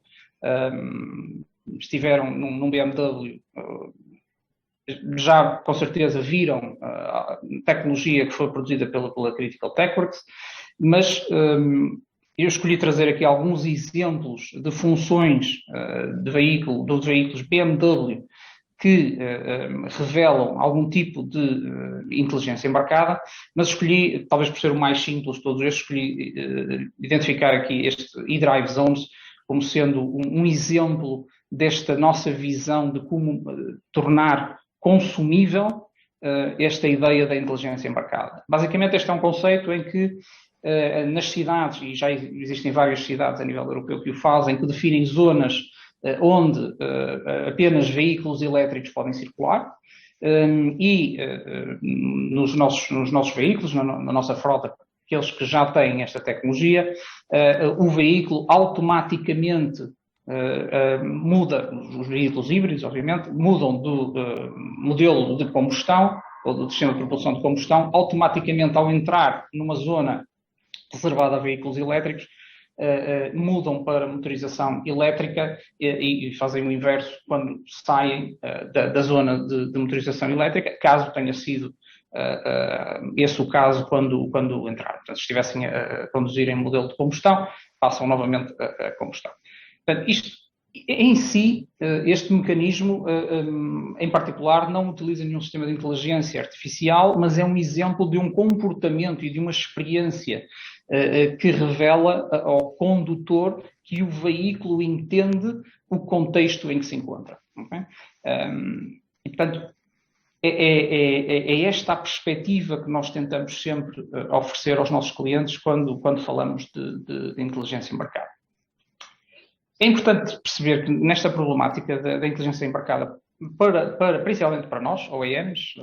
estiveram num BMW, já com certeza viram a tecnologia que foi produzida pela Critical TechWorks, mas eu escolhi trazer aqui alguns exemplos de funções dos veículos BMW que revelam algum tipo de inteligência embarcada, mas escolhi, talvez por ser o mais simples de todos estes, escolhi identificar aqui este eDrive Zones como sendo um exemplo desta nossa visão de como tornar consumível esta ideia da inteligência embarcada. Basicamente, este é um conceito em que nas cidades, e já existem várias cidades a nível europeu que o fazem, que definem zonas onde apenas veículos elétricos podem circular e nos nossos veículos, na nossa frota, aqueles que já têm esta tecnologia, o veículo automaticamente muda, os veículos híbridos, obviamente, mudam do modelo de combustão ou do sistema de propulsão de combustão, automaticamente ao entrar numa zona reservada a veículos elétricos, mudam para motorização elétrica e fazem o inverso quando saem da zona de motorização elétrica, caso tenha sido esse o caso quando entraram. Portanto, se estivessem a conduzir em modelo de combustão, passam novamente a combustão. Portanto, isto em si, este mecanismo em particular não utiliza nenhum sistema de inteligência artificial, mas é um exemplo de um comportamento e de uma experiência que revela ao condutor que o veículo entende o contexto em que se encontra. Okay? E, portanto, é esta a perspectiva que nós tentamos sempre oferecer aos nossos clientes quando falamos de inteligência embarcada. É importante perceber que nesta problemática da inteligência embarcada, principalmente para nós, OEMs,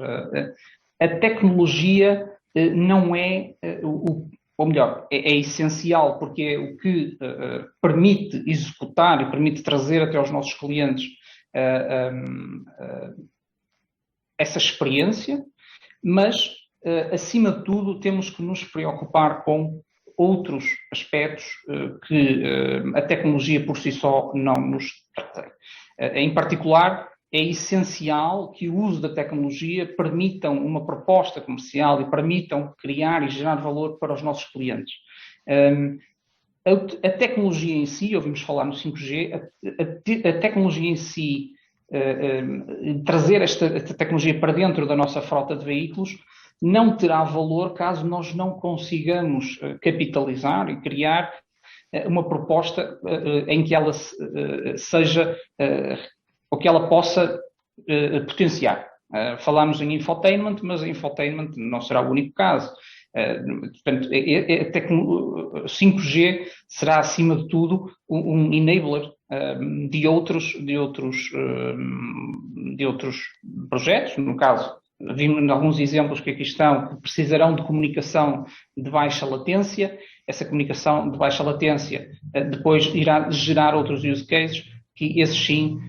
a tecnologia não é ou melhor, é essencial, porque é o que permite executar e permite trazer até aos nossos clientes essa experiência, mas, acima de tudo, temos que nos preocupar com outros aspectos que a tecnologia por si só não nos trata. Em particular, é essencial que o uso da tecnologia permitam uma proposta comercial e permitam criar e gerar valor para os nossos clientes. A tecnologia em si, ouvimos falar no 5G, a tecnologia em si, trazer esta tecnologia para dentro da nossa frota de veículos, não terá valor caso nós não consigamos capitalizar e criar uma proposta em que ela seja, ou que ela possa potenciar. Falámos em infotainment, mas infotainment não será o único caso. Portanto, 5G será, acima de tudo, um enabler de outros projetos. No caso, vimos alguns exemplos que aqui estão, que precisarão de comunicação de baixa latência. Essa comunicação de baixa latência depois irá gerar outros use cases, que esses sim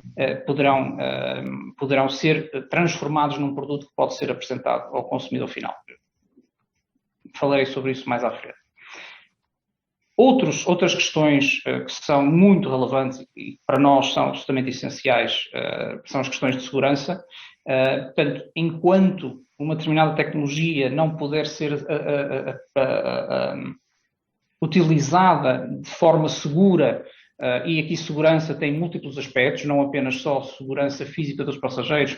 poderão ser transformados num produto que pode ser apresentado ao consumidor final. Falarei sobre isso mais à frente. Outras questões que são muito relevantes e para nós são absolutamente essenciais são as questões de segurança. Portanto, enquanto uma determinada tecnologia não puder ser utilizada de forma segura, e aqui segurança tem múltiplos aspectos, não apenas só segurança física dos passageiros,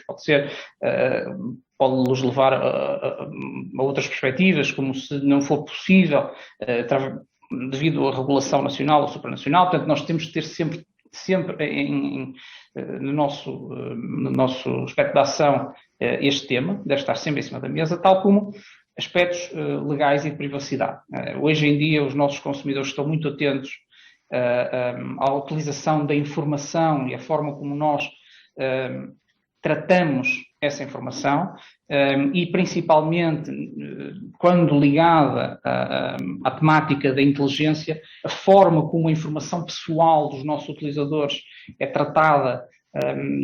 pode nos levar a outras perspectivas, como se não for possível, devido à regulação nacional ou supranacional. Portanto, nós temos que ter sempre no nosso aspecto de ação este tema, deve estar sempre em cima da mesa, tal como aspectos legais e de privacidade. Hoje em dia, os nossos consumidores estão muito atentos à utilização da informação e a forma como nós tratamos essa informação, e principalmente quando ligada à temática da inteligência, a forma como a informação pessoal dos nossos utilizadores é tratada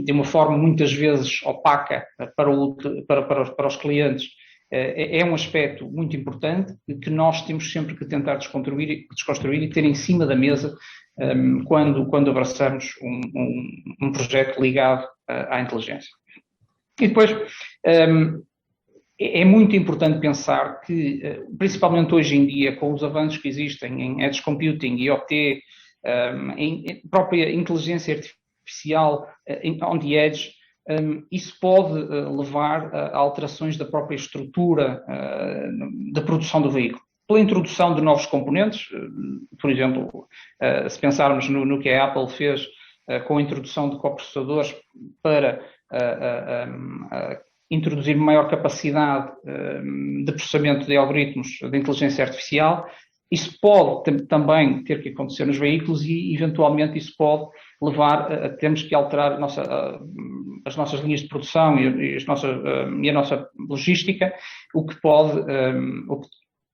de uma forma muitas vezes opaca para os clientes, é um aspecto muito importante que nós temos sempre que tentar desconstruir e ter em cima da mesa quando abraçamos um projeto ligado à inteligência. E depois, é muito importante pensar que, principalmente hoje em dia, com os avanços que existem em edge computing, IoT, em própria inteligência artificial on the edge, isso pode levar a alterações da própria estrutura da produção do veículo. Pela introdução de novos componentes, por exemplo, se pensarmos no que a Apple fez com a introdução de coprocessadores para introduzir maior capacidade de processamento de algoritmos de inteligência artificial, isso pode também ter que acontecer nos veículos e, eventualmente, isso pode levar a termos que alterar as nossas linhas de produção e a nossa logística, o que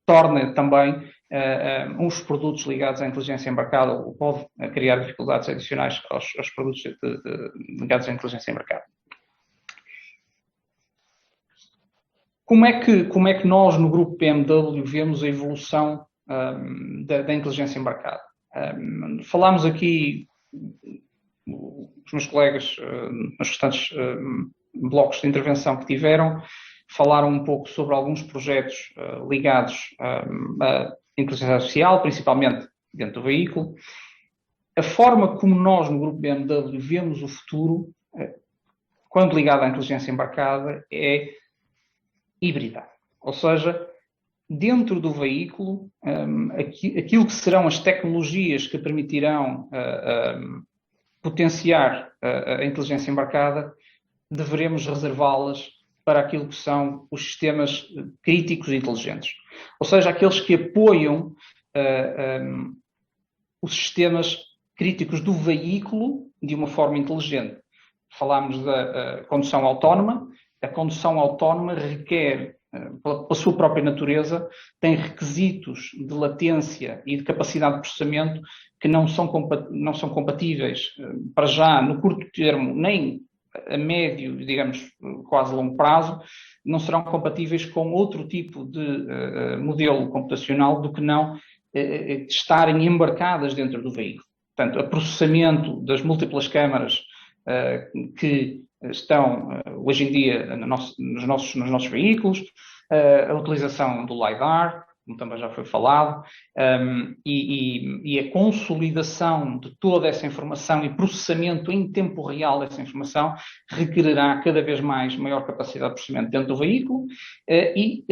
torna também uns produtos ligados à inteligência embarcada, ou pode criar dificuldades adicionais aos produtos ligados à inteligência embarcada. Como é que nós, no grupo BMW, vemos a evolução da inteligência embarcada? Falámos aqui, os meus colegas nos restantes blocos de intervenção que tiveram, falaram um pouco sobre alguns projetos ligados à inteligência artificial, principalmente dentro do veículo. A forma como nós, no grupo BMW, vemos o futuro, quando ligado à inteligência embarcada, é híbrida. Ou seja, dentro do veículo, aquilo que serão as tecnologias que permitirão potenciar a inteligência embarcada, deveremos reservá-las para aquilo que são os sistemas críticos inteligentes. Ou seja, aqueles que apoiam os sistemas críticos do veículo de uma forma inteligente. Falámos da condução autónoma. A condução autónoma requer, pela sua própria natureza, tem requisitos de latência e de capacidade de processamento que não são compatíveis para já no curto termo, nem a médio, digamos, quase longo prazo, não serão compatíveis com outro tipo de modelo computacional do que não estarem embarcadas dentro do veículo. Portanto, o processamento das múltiplas câmaras que estão hoje em dia nos nossos veículos, a utilização do LiDAR, como também já foi falado, e a consolidação de toda essa informação e processamento em tempo real dessa informação requererá cada vez maior capacidade de processamento dentro do veículo e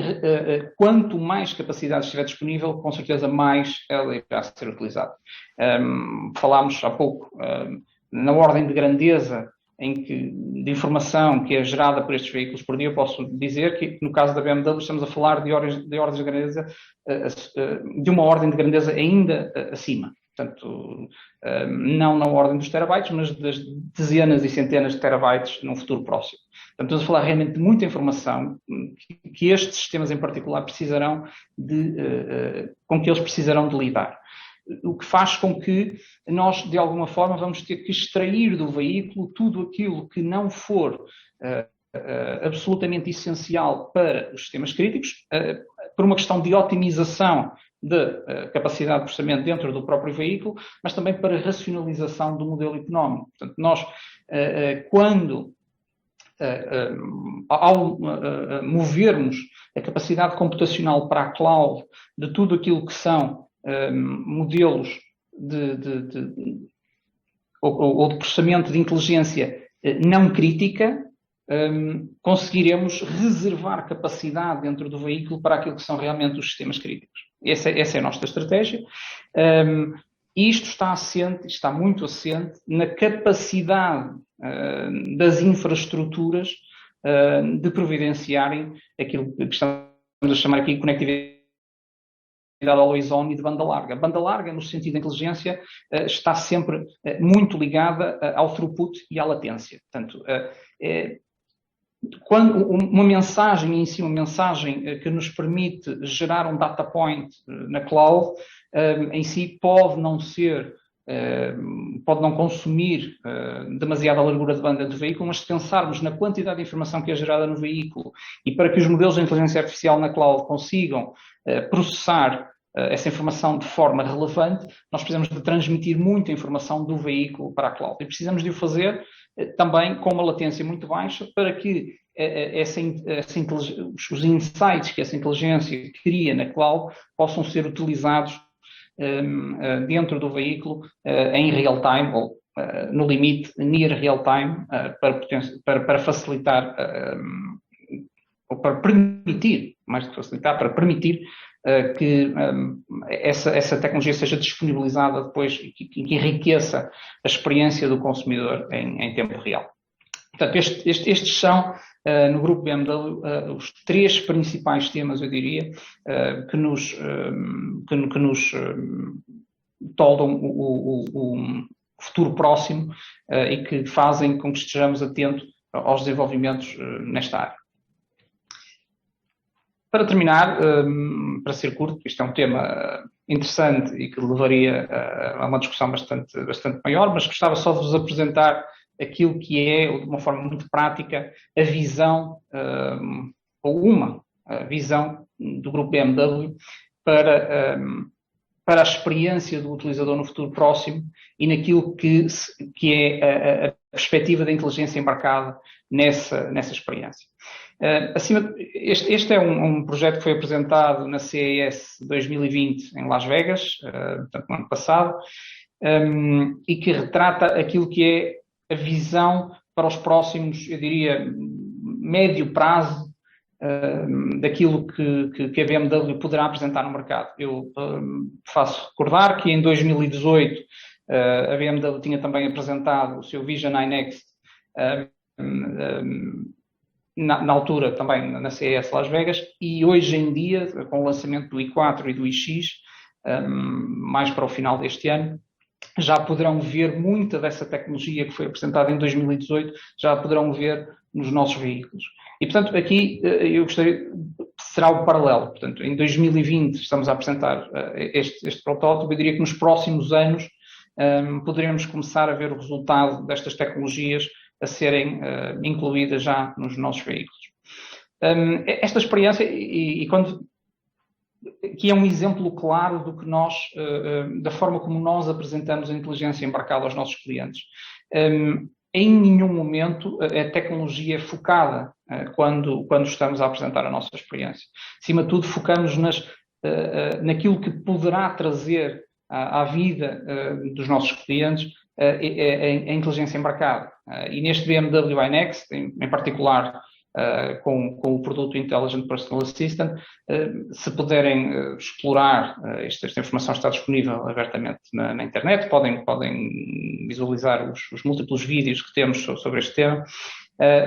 quanto mais capacidade estiver disponível, com certeza mais ela irá ser utilizada. Falámos há pouco na ordem de grandeza de informação que é gerada por estes veículos por dia. Eu posso dizer que, no caso da BMW, estamos a falar de ordens de grandeza, de uma ordem de grandeza ainda acima. Portanto, não na ordem dos terabytes, mas das dezenas e centenas de terabytes num futuro próximo. Portanto, estamos a falar realmente de muita informação que estes sistemas em particular precisarão com que eles precisarão de lidar. O que faz com que nós, de alguma forma, vamos ter que extrair do veículo tudo aquilo que não for absolutamente essencial para os sistemas críticos, por uma questão de otimização da capacidade de processamento dentro do próprio veículo, mas também para racionalização do modelo económico. Portanto, nós, ao movermos a capacidade computacional para a cloud de tudo aquilo que são modelos ou de processamento de inteligência não crítica, conseguiremos reservar capacidade dentro do veículo para aquilo que são realmente os sistemas críticos. Essa é a nossa estratégia. Isto está muito assente na capacidade das infraestruturas de providenciarem aquilo que estamos a chamar aqui de conectividade always on e de banda larga. Banda larga, no sentido da inteligência, está sempre muito ligada ao throughput e à latência. Portanto, quando uma mensagem em si, uma mensagem que nos permite gerar um data point na cloud, em si pode não consumir demasiada largura de banda do veículo, mas se pensarmos na quantidade de informação que é gerada no veículo e para que os modelos de inteligência artificial na cloud consigam processar essa informação de forma relevante, nós precisamos de transmitir muita informação do veículo para a cloud. E precisamos de o fazer também com uma latência muito baixa para que os insights que essa inteligência cria na cloud possam ser utilizados dentro do veículo em real time ou no limite near real time para facilitar ou para permitir, mais do que facilitar, para permitir que essa tecnologia seja disponibilizada depois e que enriqueça a experiência do consumidor em tempo real. Portanto, estes são, no grupo BMW, os três principais temas, eu diria, que nos toldam o futuro próximo e que fazem com que estejamos atentos aos desenvolvimentos nesta área. Para terminar, para ser curto, isto é um tema interessante e que levaria a uma discussão bastante maior, mas gostava só de vos apresentar aquilo que é, de uma forma muito prática, a visão, ou uma visão do grupo BMW para a experiência do utilizador no futuro próximo e naquilo que é a perspectiva da inteligência embarcada nessa experiência. Este é um projeto que foi apresentado na CES 2020 em Las Vegas, portanto, no ano passado, e que retrata aquilo que é a visão para os próximos, eu diria, médio prazo, daquilo que a BMW poderá apresentar no mercado. Eu faço recordar que em 2018 a BMW tinha também apresentado o seu Vision iNext, na altura também na CES Las Vegas, e hoje em dia, com o lançamento do i4 e do iX, mais para o final deste ano, já poderão ver muita dessa tecnologia que foi apresentada em 2018, já poderão ver nos nossos veículos. E, portanto, aqui eu gostaria, será o paralelo. Portanto, em 2020 estamos a apresentar este protótipo. Eu diria que nos próximos anos poderemos começar a ver o resultado destas tecnologias a serem incluídas já nos nossos veículos. Esta experiência, que é um exemplo claro do que nós, da forma como nós apresentamos a inteligência embarcada aos nossos clientes. Em nenhum momento a tecnologia é focada quando estamos a apresentar a nossa experiência. Acima de tudo, focamos naquilo que poderá trazer à vida dos nossos clientes a inteligência embarcada. E neste BMW iNext, em particular, com o produto Intelligent Personal Assistant, se puderem explorar, esta informação está disponível abertamente na internet, podem visualizar os múltiplos vídeos que temos sobre este tema,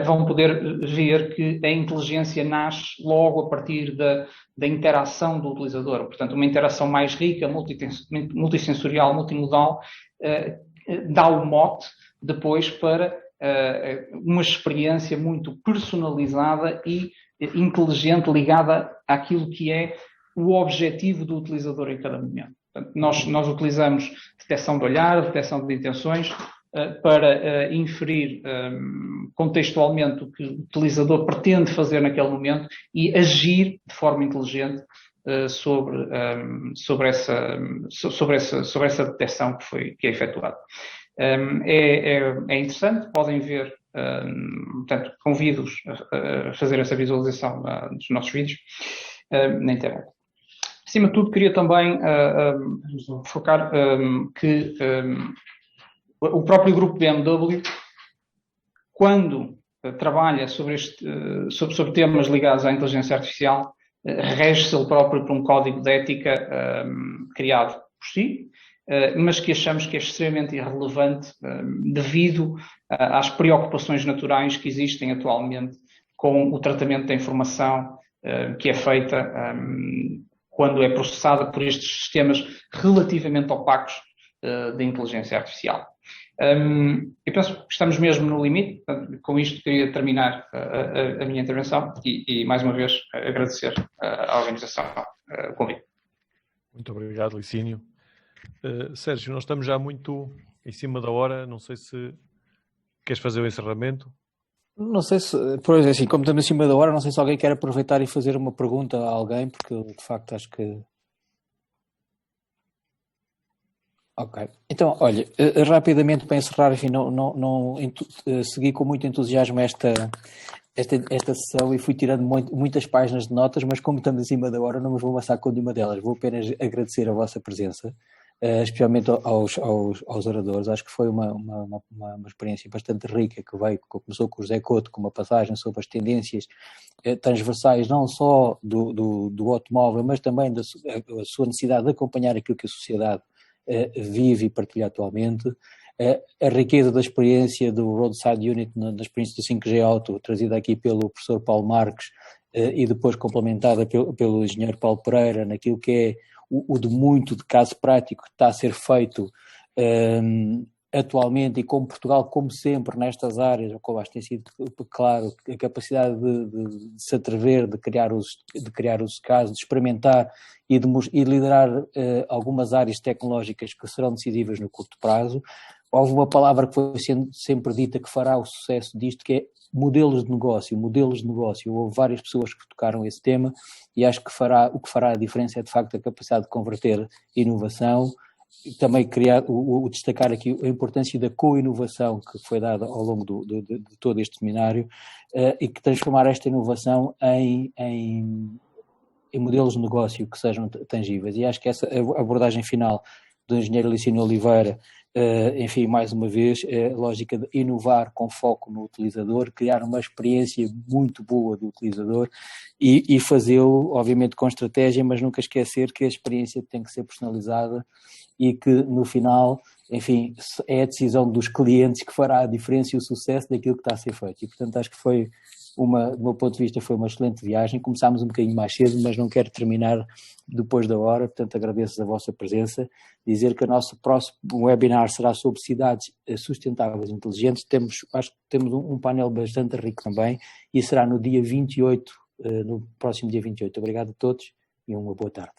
vão poder ver que a inteligência nasce logo a partir da interação do utilizador, portanto uma interação mais rica, multissensorial, multimodal, dá o mote depois para uma experiência muito personalizada e inteligente, ligada àquilo que é o objetivo do utilizador em cada momento. Portanto, nós utilizamos detecção de olhar, detecção de intenções, para inferir contextualmente o que o utilizador pretende fazer naquele momento e agir de forma inteligente sobre essa detecção que é efetuada. É interessante, podem ver, portanto, convido-os a fazer essa visualização dos nossos vídeos na internet. Acima de tudo, queria também focar que o próprio grupo BMW, quando trabalha sobre temas ligados à inteligência artificial, rege-se ele próprio por um código de ética criado por si, mas que achamos que é extremamente irrelevante devido às preocupações naturais que existem atualmente com o tratamento da informação que é feita quando é processada por estes sistemas relativamente opacos da inteligência artificial. Eu penso que estamos mesmo no limite. Portanto, com isto queria terminar a minha intervenção e mais uma vez agradecer à organização o convite. Muito obrigado, Licínio. Sérgio, nós estamos já muito em cima da hora, não sei se queres fazer o encerramento. Não sei se, pois é assim, como estamos em cima da hora, não sei se alguém quer aproveitar e fazer uma pergunta a alguém, porque de facto acho que... Ok. Então, olha, rapidamente para encerrar, enfim, segui com muito entusiasmo esta sessão e fui tirando muitas páginas de notas, mas como estamos em cima da hora, não me vou amassar com nenhuma delas. Vou apenas agradecer a vossa presença, especialmente aos oradores. Acho que foi uma experiência bastante rica, que começou com o José Couto, com uma passagem sobre as tendências transversais, não só do automóvel, mas também da sua necessidade de acompanhar aquilo que a sociedade vive e partilha atualmente, a riqueza da experiência do Roadside Unit na experiência do 5G Auto, trazida aqui pelo professor Paulo Marques e depois complementada pelo engenheiro Paulo Pereira, naquilo que é o de muito de caso prático que está a ser feito atualmente, e como Portugal, como sempre, nestas áreas, como acho que tem sido claro, a capacidade de se atrever, de criar os casos, de experimentar e de liderar algumas áreas tecnológicas que serão decisivas no curto prazo. Houve uma palavra que foi sempre dita que fará o sucesso disto, que é modelos de negócio. Houve várias pessoas que tocaram esse tema e acho que o que fará a diferença é, de facto, a capacidade de converter inovação e também destacar aqui a importância da co-inovação que foi dada ao longo de todo este seminário e que transformar esta inovação em modelos de negócio que sejam tangíveis. E acho que essa abordagem final do engenheiro Licínio Oliveira, enfim, mais uma vez, a lógica de inovar com foco no utilizador, criar uma experiência muito boa do utilizador e fazê-lo, obviamente, com estratégia, mas nunca esquecer que a experiência tem que ser personalizada e que, no final, enfim, é a decisão dos clientes que fará a diferença e o sucesso daquilo que está a ser feito. E, portanto, acho que foi do meu ponto de vista, foi uma excelente viagem. Começámos um bocadinho mais cedo, mas não quero terminar depois da hora, portanto agradeço a vossa presença. Dizer que o nosso próximo webinar será sobre cidades sustentáveis e inteligentes. Acho que temos um painel bastante rico também, e será no dia 28, no próximo dia 28. Obrigado a todos e uma boa tarde.